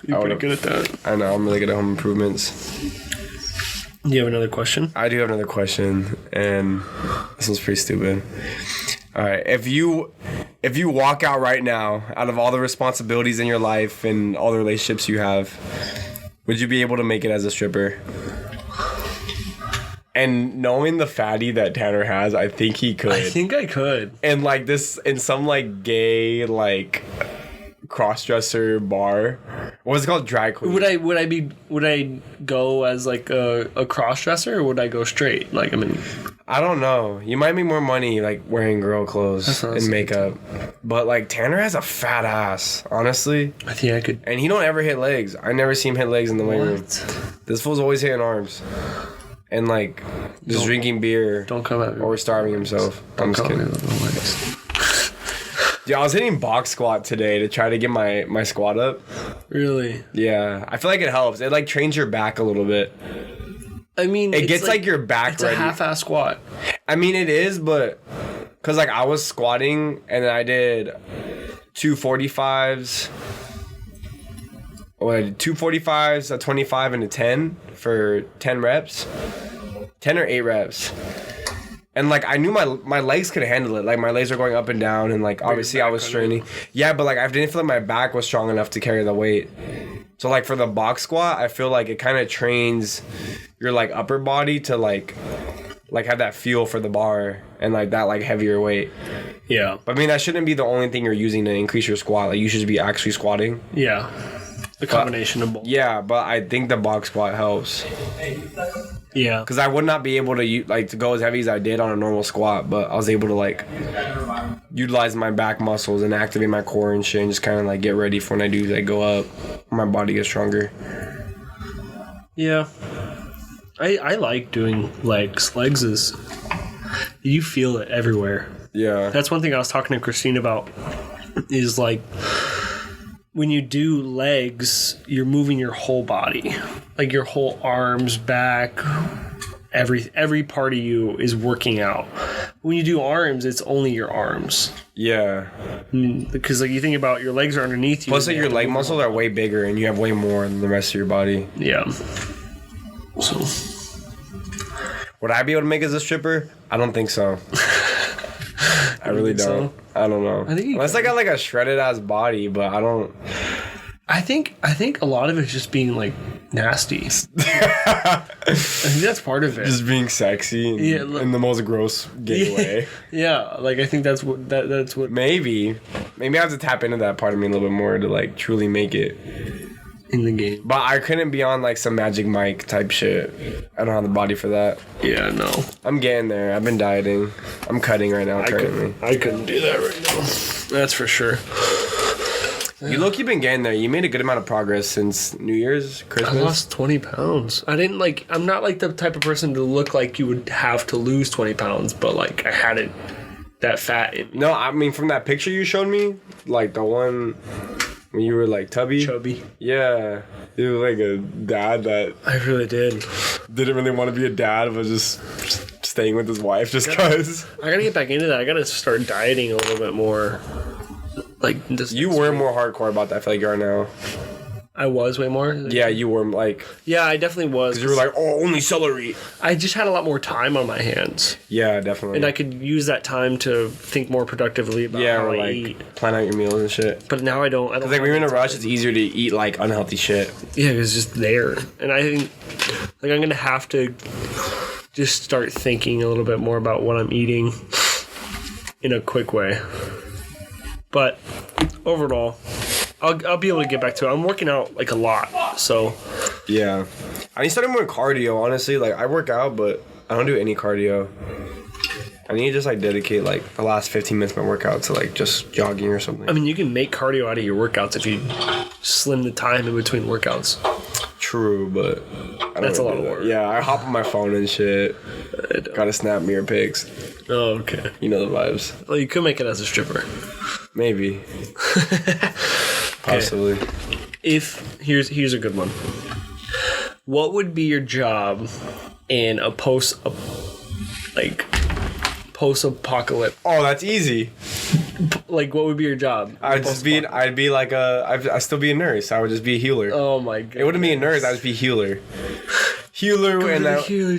B: You're pretty
A: would've-
B: good at that.
A: I know. I'm really good at home improvements.
B: Do you have another question?
A: I do have another question, and this one's pretty stupid. All right, if you walk out right now, out of all the responsibilities in your life and all the relationships you have, would you be able to make it as a stripper? And knowing the fatty that Tanner has, I think he could.
B: I think I could.
A: And like this, in some like gay like cross-dresser bar. What's it called? Drag queen.
B: Would I go as like a cross dresser or would I go straight? Like, I mean,
A: I don't know. You might make more money like wearing girl clothes and makeup. But like Tanner has a fat ass, honestly.
B: I think I could.
A: And he don't ever hit legs. I never see him hit legs in the weight room.
B: What?
A: This fool's always hitting arms. And like just drinking beer.
B: Don't come at me.
A: Or starving himself. I'm just kidding. Yeah, I was hitting box squat today to try to get my squat up.
B: Really?
A: Yeah. I feel like it helps. It like trains your back a little bit.
B: I mean,
A: It gets like your back
B: it's
A: ready.
B: a half-ass squat.
A: I mean, it is, but because like I was squatting and then I did 245s. Well, I did 245s, a 25, and a 10 for 10 reps. 10 or 8 reps. And like I knew my legs could handle it. Like my legs were going up and down, and like obviously I was straining. Yeah, but like I didn't feel like my back was strong enough to carry the weight. So like for the box squat, I feel like it kind of trains your like upper body to like have that feel for the bar and like that like heavier weight.
B: Yeah.
A: But I mean that shouldn't be the only thing you're using to increase your squat. Like you should be actually squatting.
B: Yeah. The combination of both.
A: Yeah, but I think the box squat helps.
B: Yeah.
A: Because I would not be able to to go as heavy as I did on a normal squat, but I was able to like utilize my back muscles and activate my core and shit, and just kind of like get ready for when I do like go up, my body gets stronger.
B: Yeah. I like doing legs. Legs is, you feel it everywhere.
A: Yeah.
B: That's one thing I was talking to Christine about, is like when you do legs, you're moving your whole body, like your whole arms, back, every part of you is working out. When you do arms, it's only your arms.
A: Yeah.
B: Because like you think about, your legs are underneath you.
A: Plus like your leg muscles are way bigger and you have way more than the rest of your body.
B: Yeah. So
A: would I be able to make it as a stripper? I don't think so. I really don't.
B: So?
A: I don't know.
B: I think you
A: unless I got like a shredded ass body, but I don't.
B: I think a lot of it's just being like nasty. I think that's part of it.
A: Just being sexy in the most gross gay way.
B: Yeah, like I think that's what.
A: Maybe I have to tap into that part of me a little bit more to like truly make it
B: In the game.
A: But I couldn't be on like some Magic Mike type shit. I don't have the body for that.
B: Yeah, no.
A: I'm getting there. I've been dieting. I'm cutting right now currently.
B: I couldn't do that right now. That's for sure.
A: You low-key been getting there. You made a good amount of progress since New Year's, Christmas.
B: I lost 20 pounds. I'm not like the type of person to look like you would have to lose 20 pounds, but like I had it, that fat in me.
A: No, I mean from that picture you showed me, like the one when you were like chubby. Yeah. You were like a dad that
B: I really did.
A: didn't really want to be a dad, but just staying with his wife just because.
B: I gotta get back into that. I gotta start dieting a little bit more. Like this,
A: You were more hardcore about that, I feel like you are now.
B: I was way more.
A: Yeah, you were like.
B: Yeah, I definitely was.
A: Because you were like, oh, only celery.
B: I just had a lot more time on my hands.
A: Yeah, definitely.
B: And I could use that time to think more productively about how I eat.
A: Plan out your meals and shit.
B: But now I don't.
A: Because like when you're in a rush, it's easier to eat like unhealthy shit.
B: Yeah, it's just there. And I think like I'm gonna have to just start thinking a little bit more about what I'm eating in a quick way. But overall, I'll be able to get back to it. I'm working out like a lot, so
A: yeah. I need to start more cardio. Honestly, like I work out, but I don't do any cardio. I need to just like dedicate like the last 15 minutes of my workout to like just jogging or something.
B: I mean, you can make cardio out of your workouts if you slim the time in between workouts.
A: True, but
B: That's a lot of work.
A: Yeah, I hop on my phone and shit. Gotta snap mirror pics.
B: Oh, okay.
A: You know the vibes.
B: Well, you could make it as a stripper.
A: Maybe. Possibly.
B: If here's a good one. What would be your job in a post-apocalypse?
A: Oh, that's easy.
B: Like, what would be your job?
A: I'd still be a nurse. I would just be a healer.
B: Oh my god.
A: It wouldn't be a nurse. I'd just be a healer.
B: Healer,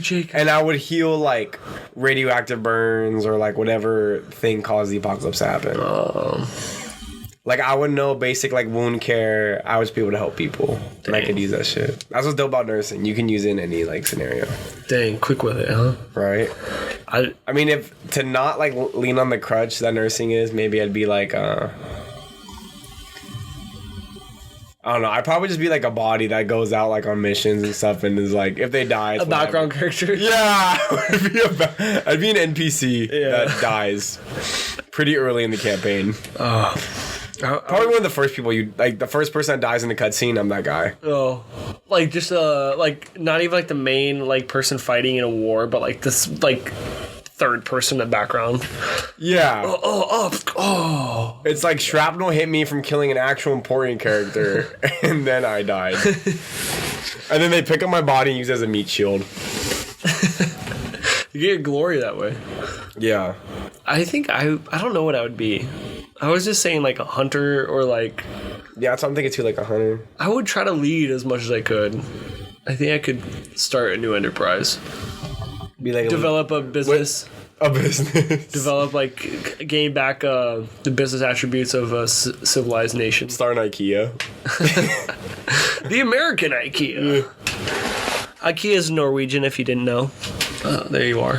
B: Jacob.
A: And I would heal like radioactive burns or like whatever thing caused the apocalypse to happen. Like I would know basic like wound care. I would just be able to help people. And I could use that shit. That's what's dope about nursing. You can use it in any like scenario.
B: Dang, quick with it, huh?
A: Right. I mean, if to not like lean on the crutch that nursing is, maybe I'd be like I don't know. I'd probably just be like a body that goes out like on missions and stuff and is like, if they die, it's
B: a background character.
A: Yeah, I'd be an NPC that dies pretty early in the campaign. Probably one of the first people the first person that dies in the cutscene. I'm that guy.
B: Oh, like just like not even like the main like person fighting in a war, but like this like third person in the background.
A: Yeah.
B: Oh.
A: It's like shrapnel hit me from killing an actual important character, and then I died. And then they pick up my body and use it as a meat shield.
B: You get glory that way.
A: Yeah.
B: I think I don't know what I would be. I was just saying like a hunter or like.
A: Yeah, that's what I'm thinking too, like a hunter.
B: I would try to lead as much as I could. I think I could start a new enterprise.
A: Be like
B: develop a business.
A: A business.
B: Develop like gain back the business attributes of a civilized nation.
A: Start an IKEA.
B: The American IKEA. IKEA is Norwegian, if you didn't know. There you are.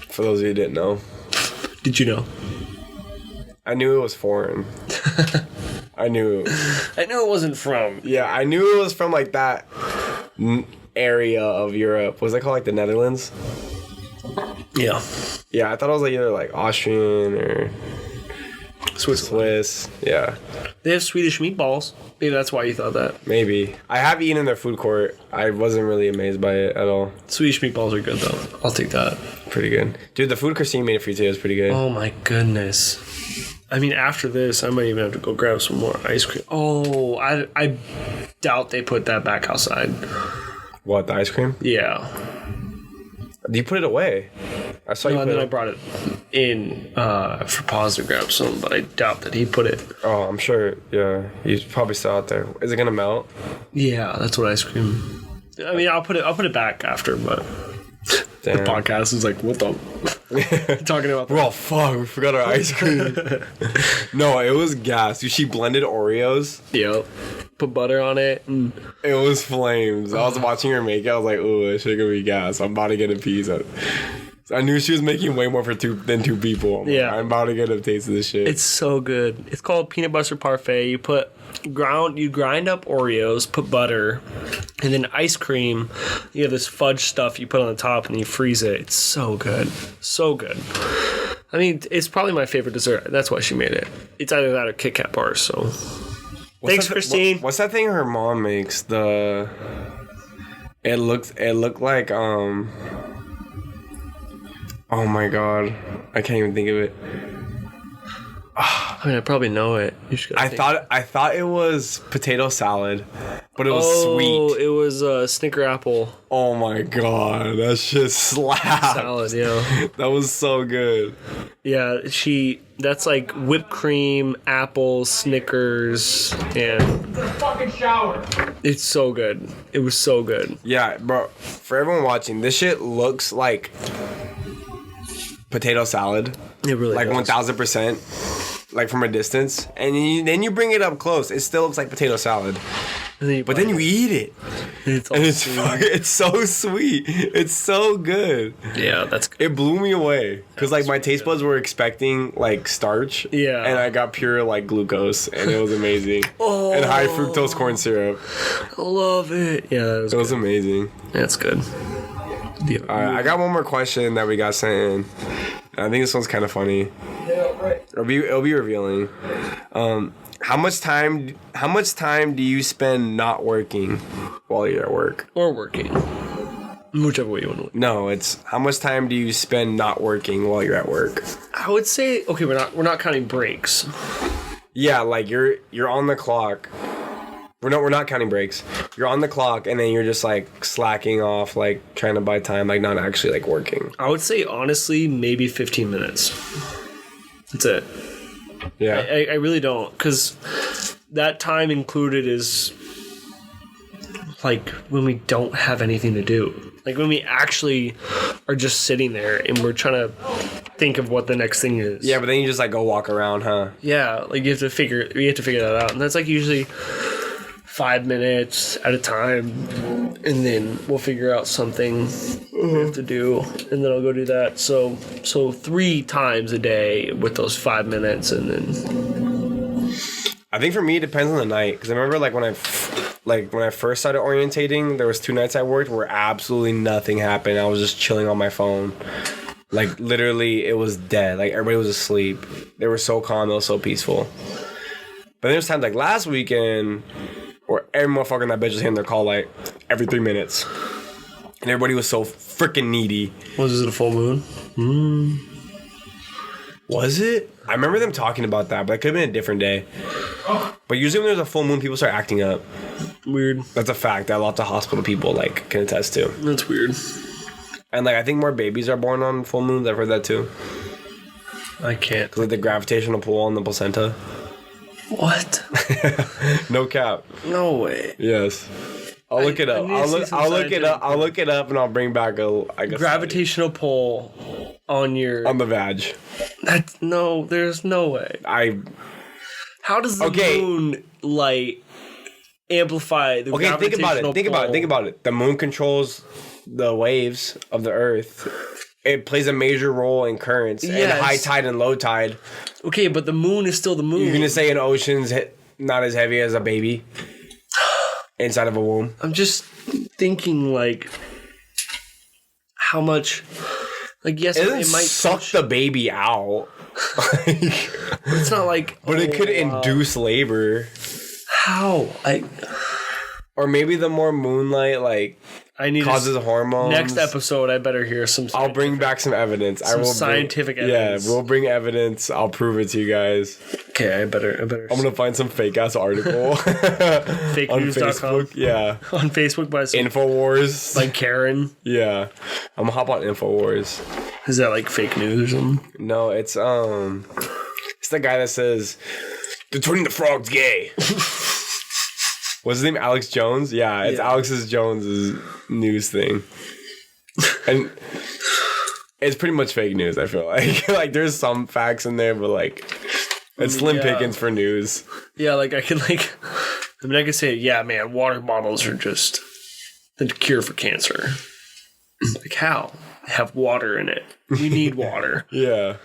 A: For those of you who didn't know.
B: Did you know?
A: I knew it was foreign. I knew it wasn't from. Yeah, I knew it was from like that area of Europe. Was that called like the Netherlands?
B: Yeah.
A: Yeah, I thought it was like either like Austrian or Swiss. Yeah.
B: They have Swedish meatballs. Maybe that's why you thought that.
A: Maybe. I have eaten in their food court. I wasn't really amazed by it at all.
B: Swedish meatballs are good, though. I'll take that.
A: Pretty good. Dude, the food Christine made for you today was pretty good.
B: Oh, my goodness. I mean, after this, I might even have to go grab some more ice cream. Oh, I doubt they put that back outside.
A: What, the ice cream?
B: Yeah.
A: You put it away. I saw you put
B: and then
A: it.
B: I brought it in for Paz to grab some, but I doubt that he put it.
A: Oh, I'm sure. Yeah, he's probably still out there. Is it gonna melt?
B: Yeah, that's what ice cream. I mean, I'll put it back after, but
A: Damn.
B: the podcast is like, what the talking about?
A: We're all fuck. We forgot our ice cream. No, it was gas. Dude, she blended Oreos.
B: Yep. Put butter on it. And
A: It was flames. I was watching her make it. I was like, ooh, this shit gonna be gas. I'm about to get a piece of it. I knew she was making way more than two people. I'm about to get a taste of this shit.
B: it's so good. It's called peanut butter parfait. You grind up Oreos, put butter, and then ice cream. You have this fudge stuff you put on the top, and you freeze it. It's so good, so good. I mean, it's probably my favorite dessert. That's why she made it. It's either that or Kit Kat bars. So, thanks, Christine.
A: What's that thing her mom makes? It looked like Oh my god, I can't even think of it.
B: I mean, I probably know it.
A: I thought it was potato salad, but it was sweet.
B: Oh, it was Snicker apple
A: Oh my god, that shit slapped.
B: salad. Yeah,
A: That was so good.
B: yeah. That's like whipped cream, apples, Snickers, and
C: Fucking shower.
B: it's so good. It was so good.
A: Yeah, bro. For everyone watching, this shit looks like potato salad.
B: It really
A: Like
B: does.
A: 1000%. Like from a distance, and then you bring it up close. It still looks like potato salad, but then you eat it,
B: It's all
A: and it's
B: sweet.
A: it's so sweet. It's so good.
B: Yeah, that's good.
A: It blew me away because like my taste buds were expecting like starch,
B: Yeah.
A: and I got pure like glucose, and it was amazing. And high fructose corn syrup.
B: I love it. Yeah, that
A: It was amazing.
B: that's good.
A: All right, I got one more question that we got sent in. I think this one's kind of funny.
C: Yeah, right.
A: It'll be revealing. How much time do you spend not working while you're at work?
B: Or working, whichever way you want to.
A: No, it's how much time do you spend not working while you're at work?
B: I would say okay. We're not counting breaks.
A: Yeah, like you're on the clock. We're not counting breaks. You're on the clock and then you're just like slacking off, like trying to buy time, like not actually like working.
B: I would say honestly, maybe 15 minutes. That's it.
A: Yeah.
B: I really don't, because that time included is like when we don't have anything to do. Like when we actually are just sitting there and we're trying to think of what the next thing is.
A: Yeah, but then you just like go walk around, huh?
B: Yeah, like you have to figure that out, and that's like usually 5 minutes at a time, and then we'll figure out something we have to do, and then I'll go do that. So 3 times a day with those 5 minutes, and then
A: I think for me it depends on the night, because I remember like when I first started orientating, there was 2 nights I worked where absolutely nothing happened. I was just chilling on my phone. Like literally it was dead. Like everybody was asleep. They were so calm, it was so peaceful. But there's times like last weekend where every motherfucker in that bitch was hitting their call like every 3 minutes. And everybody was so freaking needy.
B: was it a full moon?
A: Was it? I remember them talking about that, but it could have been a different day. But usually when there's a full moon, people start acting up.
B: Weird.
A: That's a fact that lots of hospital people like can attest to.
B: That's weird.
A: And like I think more babies are born on full moons. I've heard that too.
B: I can't.
A: 'Cause, like the gravitational pull on the placenta.
B: What?
A: No cap.
B: No way.
A: Yes. I'll look it up.
B: I need to see some
A: I'll look it up.
B: scientific-
A: I'll look it up and I'll bring back I guess
B: Gravitational pull on your.
A: on the vag.
B: No, there's no way. How does the moon light amplify the
A: Okay, think about it.
B: gravitational
A: Think
B: pull?
A: about it. The moon controls the waves of the earth. It plays a major role in currents and
B: Yes.
A: high tide and low tide.
B: Okay, but the moon is still the moon.
A: You're gonna say an ocean's not as heavy as a baby? Inside of a womb.
B: I'm just thinking, like, how much... Like, yes,
A: It
B: it
A: doesn't
B: might
A: suck
B: push,
A: the baby out.
B: but it's not like...
A: But it could induce labor.
B: How?
A: Or maybe the more moonlight, like...
B: I need
A: causes hormones.
B: Next episode, I better hear some.
A: I'll bring back some evidence.
B: Scientific evidence.
A: Yeah, we'll bring evidence. I'll prove it to you guys.
B: Okay, I better.
A: I'm gonna find some fake ass article.
B: Fakenews.com.
A: Yeah.
B: On Facebook by some,
A: Infowars.
B: like Karen.
A: Yeah. I'm gonna hop on Infowars.
B: Is that like fake news or something?
A: No, it's the guy that says they're turning the frogs gay. What's his name? Alex Jones? Yeah, it's Alex's Jones's news thing. And it's pretty much fake news, I feel like. Like, there's some facts in there, but, like, it's slim pickings for news.
B: Yeah, like, I could say, yeah, man, water bottles are just the cure for cancer. Like, how? They have water in it. You need water.
A: Yeah.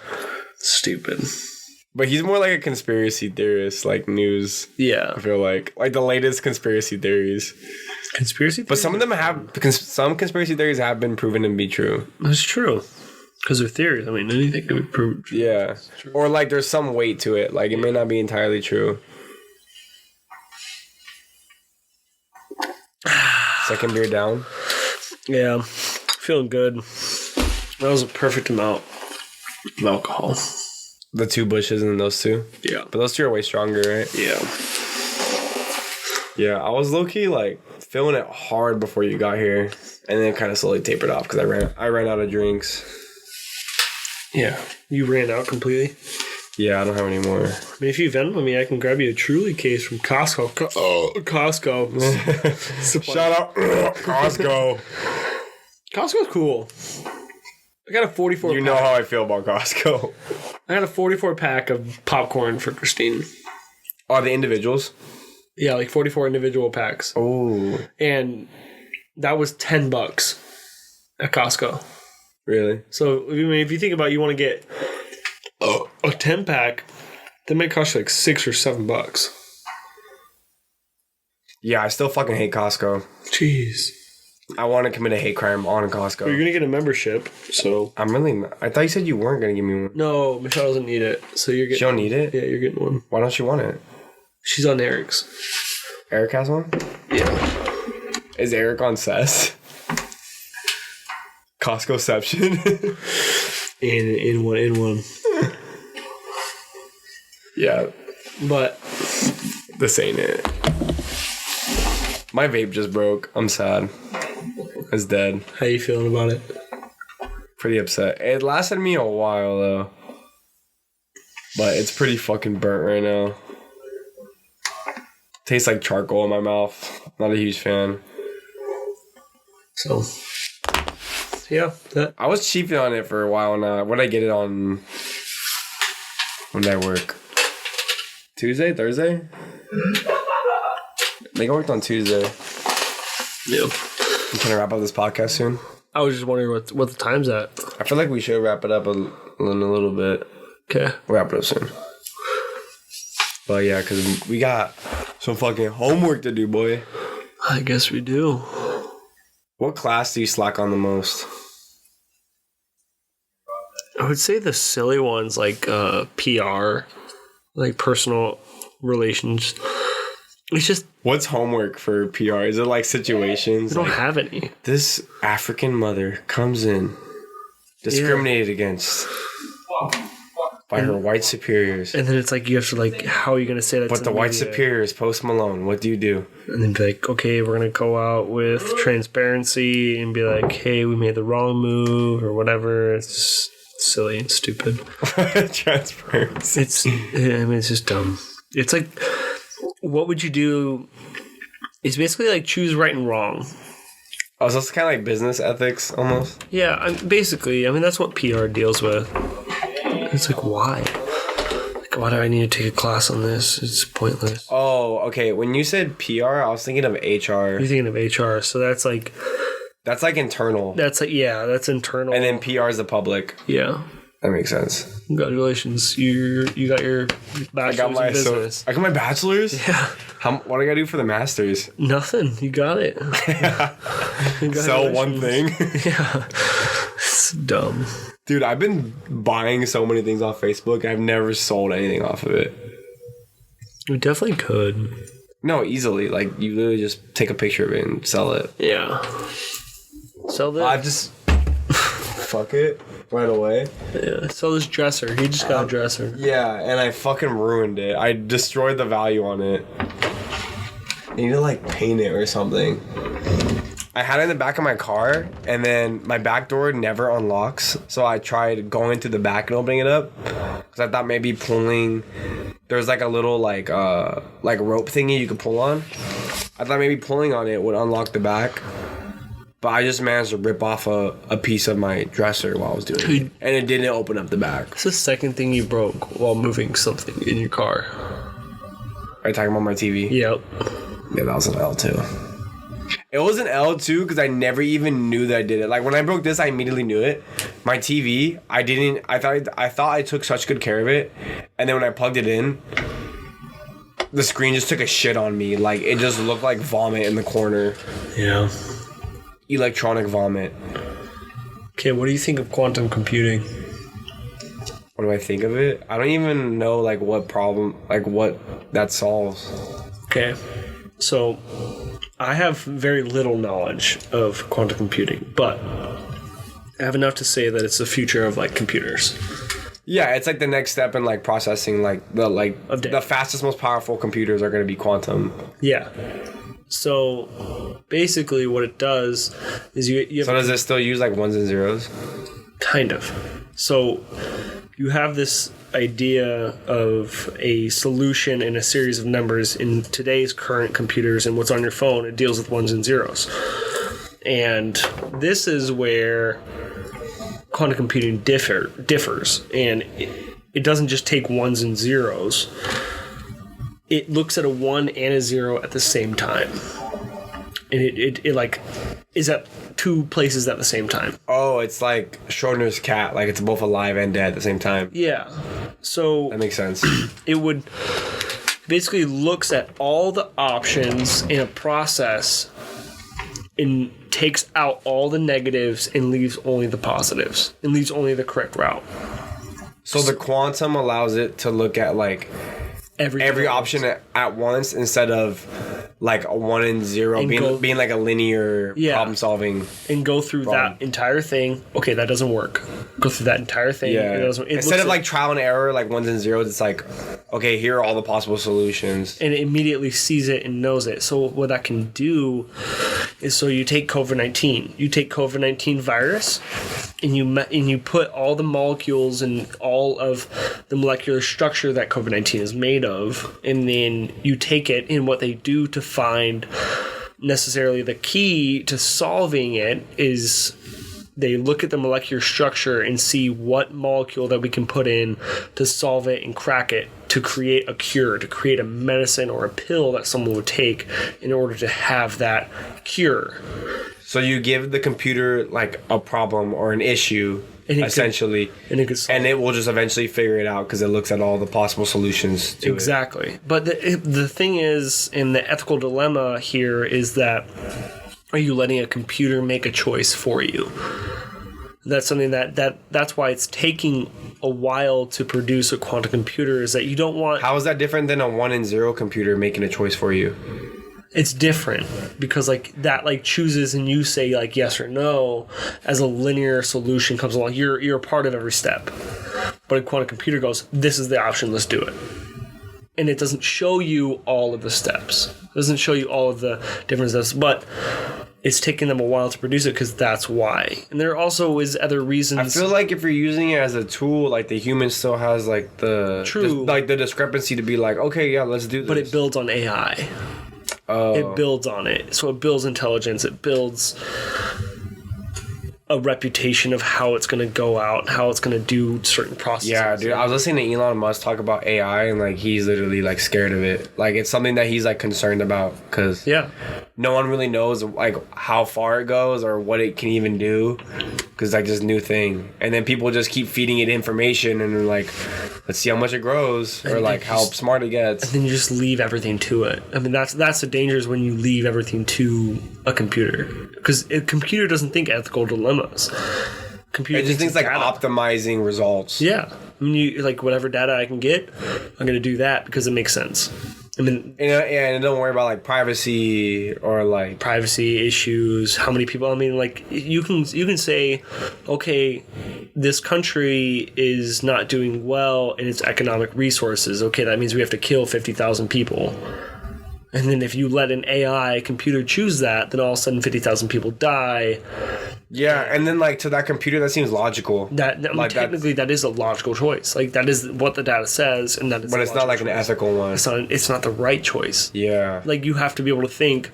B: Stupid.
A: But he's more like a conspiracy theorist, like news.
B: Yeah.
A: I feel like the latest conspiracy theories.
B: Conspiracy theories?
A: But some of them some conspiracy theories have been proven to be true.
B: That's true. Because they're theories. I mean, anything can be proven true.
A: Yeah. Or like there's some weight to it. Like it may not be entirely true. Second beer down.
B: Yeah. Feeling good. That was a perfect amount of alcohol.
A: The 2 bushes and those 2?
B: Yeah.
A: But those 2 are way stronger, right?
B: Yeah.
A: Yeah, I was low-key, like, feeling it hard before you got here. And then kind of slowly tapered off because I ran out of drinks.
B: Yeah. You ran out completely?
A: Yeah, I don't have any more.
B: I mean, if you Venmo me, I can grab you a Truly case from Costco. Costco.
A: Shout out Costco.
B: Costco's cool. I got a 44
A: You know how I feel about Costco.
B: I got a 44 pack of popcorn for Christine.
A: Oh, the individuals?
B: Yeah, like 44 individual packs.
A: Oh.
B: And that was $10 at Costco.
A: Really?
B: So, I mean, if you think about it, you want to get a 10 pack, that might cost you like $6 or $7.
A: Yeah, I still fucking hate Costco.
B: Jeez.
A: I want to commit a hate crime on Costco.
B: Well, you're going to get a membership, so...
A: I'm really not. I thought you said you weren't going to give me one.
B: No, Michelle doesn't need it, so you're getting...
A: She don't need it?
B: Yeah, you're getting one.
A: Why don't you want it?
B: She's on Eric's.
A: Eric has one?
B: Yeah.
A: Is Eric on Cess? Costcoception?
B: In one.
A: Yeah.
B: But...
A: This ain't it. My vape just broke. I'm sad. It's dead.
B: How you feeling about it?
A: Pretty upset. It lasted me a while, though. But it's pretty fucking burnt right now. Tastes like charcoal in my mouth. Not a huge fan.
B: So... Yeah, that...
A: I was cheaping on it for a while now. What did I get it on? When did I work? Tuesday? Thursday? I think I worked on Tuesday.
B: Yeah.
A: I'm trying to wrap up this podcast soon.
B: I was just wondering what the time's at.
A: I feel like we should wrap it up in a little bit.
B: Okay.
A: We'll wrap it up soon. But yeah, because we got some fucking homework to do, boy.
B: I guess we do.
A: What class do you slack on the most?
B: I would say the silly ones like PR, like personal relations. It's just...
A: What's homework for PR? Is it like situations?
B: I don't
A: like,
B: have any.
A: This African mother comes in, discriminated against by her white superiors.
B: And then it's like, you have to like, how are you going to say that
A: But
B: to
A: the white
B: media?
A: superior is Post Malone. What do you do?
B: And then be like, okay, we're going to go out with transparency and be like, hey, we made the wrong move or whatever. It's just silly and stupid.
A: Transparency.
B: It's just dumb. It's like, what would you do? It's basically like choose right and wrong.
A: Oh, so it's kind of like business ethics almost?
B: Yeah, basically. I mean, that's what PR deals with. It's like, why? Like, why do I need to take a class on this? It's pointless.
A: Oh, okay. When you said PR, I was thinking of HR.
B: You're thinking of HR, so that's like...
A: That's like internal.
B: That's like, yeah, that's internal.
A: And then PR is the public.
B: Yeah.
A: That makes sense.
B: Congratulations, you got your bachelor's in business.
A: I got my bachelor's?
B: Yeah.
A: What do I gotta do for the master's?
B: Nothing. You got it.
A: Sell one thing?
B: Yeah. It's dumb.
A: Dude, I've been buying so many things off Facebook. I've never sold anything off of it.
B: We definitely could.
A: No, easily. Like, you literally just take a picture of it and sell it.
B: Yeah. Sell this.
A: I just... fuck it right away.
B: Yeah. Sell this dresser. He just got a dresser.
A: Yeah, and I fucking ruined it. I destroyed the value on it. I need to, like, paint it or something. I had it in the back of my car, and then my back door never unlocks. So I tried going to the back and opening it up. Because I thought maybe pulling... There's like a little like rope thingy you could pull on. I thought maybe pulling on it would unlock the back. But I just managed to rip off a piece of my dresser while I was doing it. And it didn't open up the back.
B: What's the second thing you broke while moving something in your car?
A: Are you talking about my TV?
B: Yep.
A: Yeah, that was an L2. It was an L2 because I never even knew that I did it. Like, when I broke this, I immediately knew it. My TV, I thought I took such good care of it. And then when I plugged it in, the screen just took a shit on me. Like, it just looked like vomit in the corner.
B: Yeah.
A: Electronic vomit.
B: Okay, what do you think of quantum computing?
A: What do I think of it? I don't even know, like, what problem, like, what that solves.
B: Okay. So, I have very little knowledge of quantum computing, but I have enough to say that it's the future of, like, computers.
A: Yeah, it's like the next step in, like, processing, like, the fastest, most powerful computers are going to be quantum.
B: Yeah. So, basically what it does is you have...
A: So does it still use, like, ones and zeros?
B: Kind of. So, you have this idea of a solution in a series of numbers in today's current computers, and what's on your phone, it deals with ones and zeros. And this is where quantum computing differs. And it doesn't just take ones and zeros. It looks at a 1 and a 0 at the same time. And it like is at two places at the same time.
A: Oh, it's like Schrodinger's cat. Like, it's both alive and dead at the same time.
B: Yeah. So
A: that makes sense.
B: It would basically looks at all the options in a process and takes out all the negatives and leaves only the positives and leaves only the correct route.
A: So the quantum allows it to look at, like, every option at once instead of like a 1 and 0 being like a linear problem solving,
B: and go through that entire thing. Okay, that doesn't work. Go through that entire thing.
A: Yeah. Instead of like trial and error, like ones and zeros, it's like, okay, here are all the possible solutions,
B: and it immediately sees it and knows it. So what that can do is, so you take COVID-19, you take COVID-19 virus, and you put all the molecules and all of the molecular structure that COVID-19 is made of, and then you take it, and what they do to find necessarily the key to solving it is they look at the molecular structure and see what molecule that we can put in to solve it and crack it to create a cure, to create a medicine or a pill that someone would take in order to have that cure.
A: So you give the computer like a problem or an issue, essentially, and it will just eventually figure it out because it looks at all the possible solutions to
B: it. But the thing is, and the ethical dilemma here is that, are you letting a computer make a choice for you? That's something that's why it's taking a while to produce a quantum computer, is that you don't want...
A: How is that different than a 1 and 0 computer making a choice for you?
B: It's different because like that like chooses and you say like yes or no as a linear solution comes along. You're a part of every step. But a quantum computer goes, this is the option, let's do it. And it doesn't show you all of the steps. It doesn't show you all of the different steps, but it's taken them a while to produce it because that's why. And there also is other reasons.
A: I feel like if you're using it as a tool, like the human still has like the discrepancy to be like, okay, yeah, let's do this.
B: But it builds on AI.
A: Oh.
B: It builds on it. So it builds intelligence. It builds a reputation of how it's going to go out, how it's going to do certain processes.
A: Yeah, dude. I was listening to Elon Musk talk about AI, and like he's literally like scared of it. Like it's something that he's like concerned about because no one really knows like how far it goes or what it can even do because like this new thing. And then people just keep feeding it information and they're like, let's see how much it grows or like how smart it gets.
B: And then you just leave everything to it. I mean, that's the danger is when you leave everything to a computer because a computer doesn't think ethical dilemmas. Computer
A: It just thinks like
B: data.
A: optimizing results.
B: Yeah. I mean, you like whatever data I can get, I'm going to do that because it makes sense. I mean,
A: and don't worry about like privacy or like
B: privacy issues. How many people? I mean, like you can say, okay, this country is not doing well in its economic resources. Okay, that means we have to kill 50,000 people. And then if you let an AI computer choose that, then all of a sudden 50,000 people die.
A: Yeah, and then like to that computer, that seems logical.
B: That I mean,
A: like
B: technically, that is a logical choice. Like that is what the data says, and that is.
A: But it's not like an ethical one.
B: It's not the right choice.
A: Yeah.
B: Like you have to be able to think.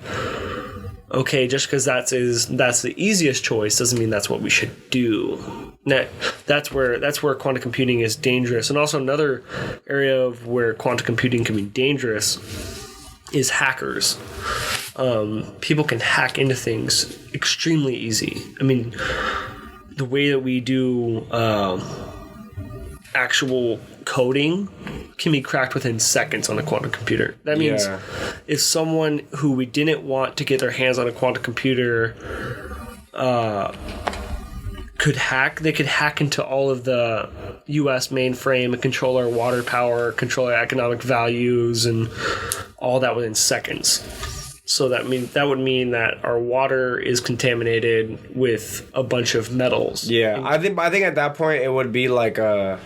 B: Okay, just because that's the easiest choice doesn't mean that's what we should do. That's where quantum computing is dangerous, and also another area of where quantum computing can be dangerous is hackers. People can hack into things extremely easy. I mean, the way that we do actual coding can be cracked within seconds on a quantum computer. That means if someone who we didn't want to get their hands on a quantum computer could hack, they could hack into all of the U.S. mainframe and control our water power, control our economic values, and all that within seconds. So that would mean that our water is contaminated with a bunch of metals.
A: Yeah, I think at that point it would be like a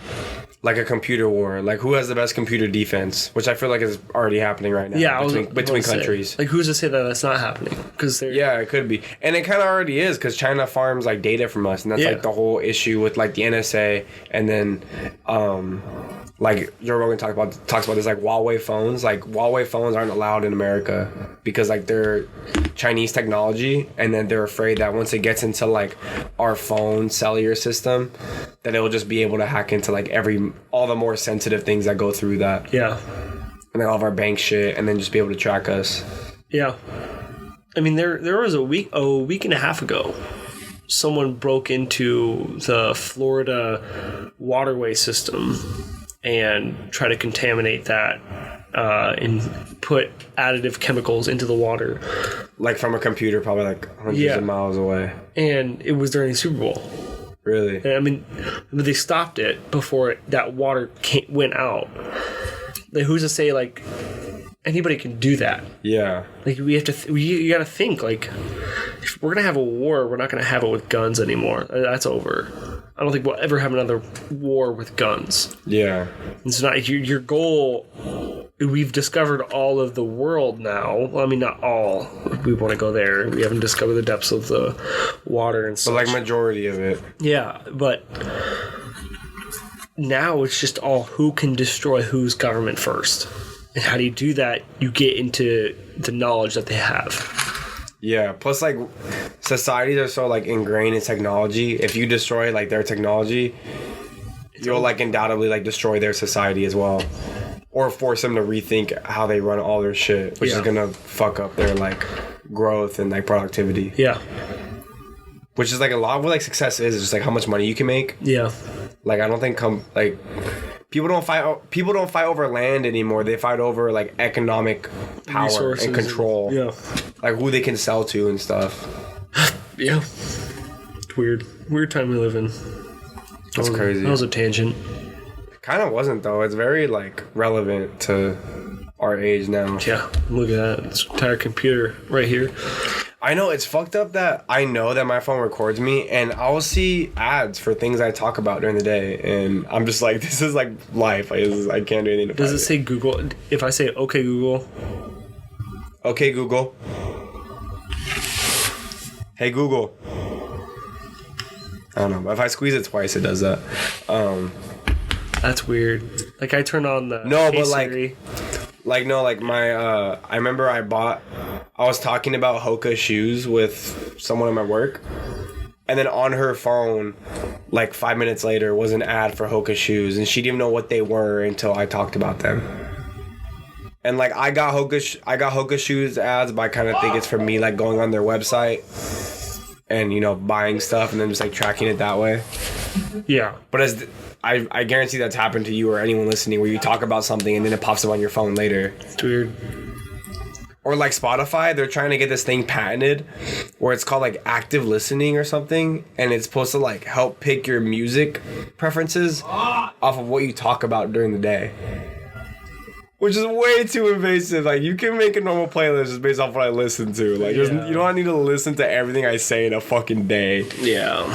A: computer war. Like who has the best computer defense, which I feel like is already happening right now. Yeah, between countries.
B: Like who's to say that that's not happening? Because
A: it could be, and it kind of already is because China farms like data from us, and that's like the whole issue with like the NSA, and then like Joe Rogan talks about this like Huawei phones. Like Huawei phones aren't allowed in America because like they're Chinese technology, and then they're afraid that once it gets into like our phone cellular system, that it'll just be able to hack into like all the more sensitive things that go through that.
B: Yeah.
A: And then all of our bank shit, and then just be able to track us.
B: Yeah. I mean, there was a week and a half ago, someone broke into the Florida waterway system and try to contaminate that and put additive chemicals into the water.
A: Like from a computer, probably like hundreds of miles away.
B: And it was during the Super Bowl.
A: Really?
B: And, I mean, they stopped it before that water went out. Like, who's to say, like, anybody can do that?
A: Yeah.
B: Like, you got to think, like, if we're going to have a war, we're not going to have it with guns anymore. That's over. I don't think we'll ever have another war with guns.
A: Yeah.
B: It's not your goal. We've discovered all of the world now. Well, I mean, not all. We want to go there. We haven't discovered the depths of the water and such.
A: But like majority of it.
B: Yeah, but now it's just all who can destroy whose government first. And how do you do that? You get into the knowledge that they have.
A: Yeah, plus like societies are so like ingrained in technology. If you destroy like their technology, you'll like undoubtedly like destroy their society as well, or force them to rethink how they run all their shit, which is gonna fuck up their like growth and like productivity.
B: Yeah,
A: which is like a lot of what like success is just like how much money you can make.
B: Yeah,
A: like I don't think people don't fight over land anymore. They fight over like economic power resources and control. Like who they can sell to and stuff.
B: Yeah. Weird time we live in.
A: That's crazy.
B: That was a tangent.
A: Kind of wasn't though. It's very like relevant to our age now.
B: Yeah. Look at that. It's an entire computer right here.
A: I know it's fucked up that I know that my phone records me, and I'll see ads for things I talk about during the day, and I'm just like, this is like life. I can't do anything about it.
B: Does it say Google? If I say, okay, Google.
A: Okay, Google. Hey, Google. I don't know. If I squeeze it twice, it does that.
B: That's weird. Like, I turn on the...
A: No, but Siri. My... I remember I was talking about Hoka shoes with someone at my work, And then on her phone, like 5 minutes later, was an ad for Hoka shoes, and she didn't even know what they were until I talked about them. And like I got Hoka shoes ads, but I kind of think it's for me, like going on their website and, you know, buying stuff and then just like tracking it that way.
B: Yeah.
A: But I guarantee that's happened to you or anyone listening, where you talk about something and then it pops up on your phone later.
B: It's weird.
A: Or like Spotify, they're trying to get this thing patented where it's called like active listening or something, and it's supposed to like help pick your music preferences off of what you talk about during the day. Which is way too invasive. Like, you can make a normal playlist just based off what I listen to. Like, you don't need to listen to everything I say in a fucking day.
B: Yeah.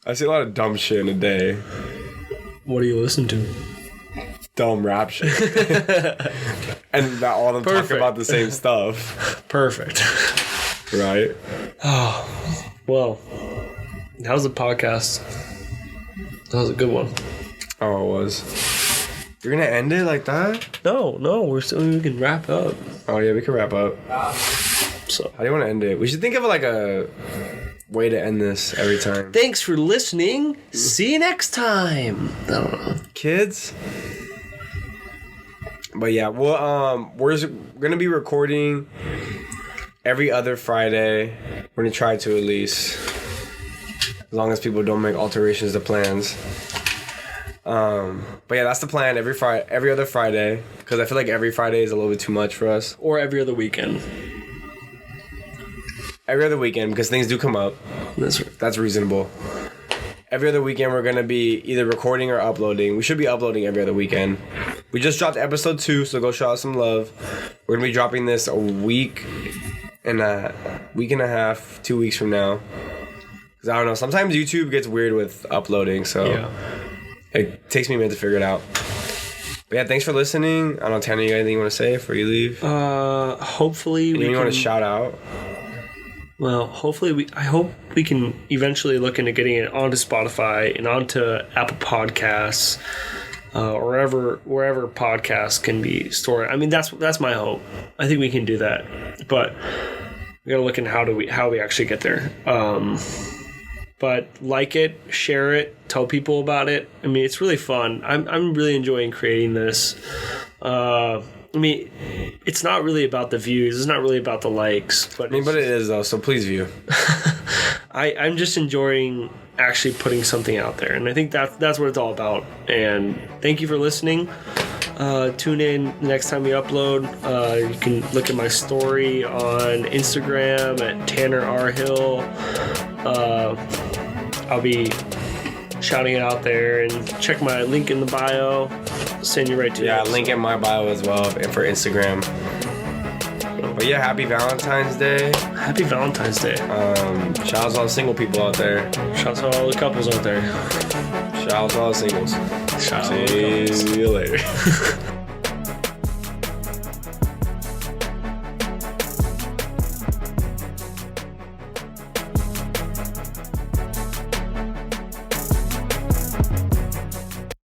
A: I say a lot of dumb shit in a day.
B: What do you listen to?
A: Dumb rap shit. And that all of them talk about the same stuff. Perfect. Right?
B: Oh, well, that was a podcast. That was a good one.
A: Oh, it was. You're gonna end it like that?
B: No, we can wrap up.
A: Oh yeah, we can wrap up.
B: So
A: how do you want to end it? We should think of like a way to end this every time.
B: Thanks for listening. See you next time. I don't know,
A: kids. But yeah, well, we're gonna be recording every other Friday. We're gonna try to, at least, as long as people don't make alterations to plans. But yeah, that's the plan. Every other Friday, because I feel like every Friday is a little bit too much for us.
B: Or every other weekend.
A: Every other weekend, because things do come up. That's reasonable. Every other weekend, we're gonna be either recording or uploading. We should be uploading every other weekend. We just dropped episode 2, so go show us some love. We're gonna be dropping this a week and a half, 2 weeks from now. Because I don't know, sometimes YouTube gets weird with uploading, so yeah. It takes me a minute to figure it out. But yeah, thanks for listening. I don't know, Tanner, you got anything you want to say before you leave?
B: Hopefully
A: anything you want to shout out?
B: Well, hopefully I hope we can eventually look into getting it onto Spotify and onto Apple Podcasts, wherever podcasts can be stored. I mean, that's my hope. I think we can do that, but we gotta look into how we actually get there. But like it, share it, tell people about it. I mean, it's really fun. I'm really enjoying creating this. I mean, it's not really about the views. It's not really about the likes. But
A: it is, though, so please view.
B: I'm just enjoying actually putting something out there. And I think that's what it's all about. And thank you for listening. Tune in next time we upload. You can look at my story on Instagram at Tanner R. Hill. I'll be shouting it out there, and check my link in the bio. Send you right to it.
A: Yeah, link in my bio as well, and for Instagram. But yeah, happy Valentine's Day.
B: Happy Valentine's Day.
A: Shout out to all the single people out there.
B: Shout out to all the couples out there.
A: Shout out to all the singles.
B: Shout out to all the couples.
A: See you later.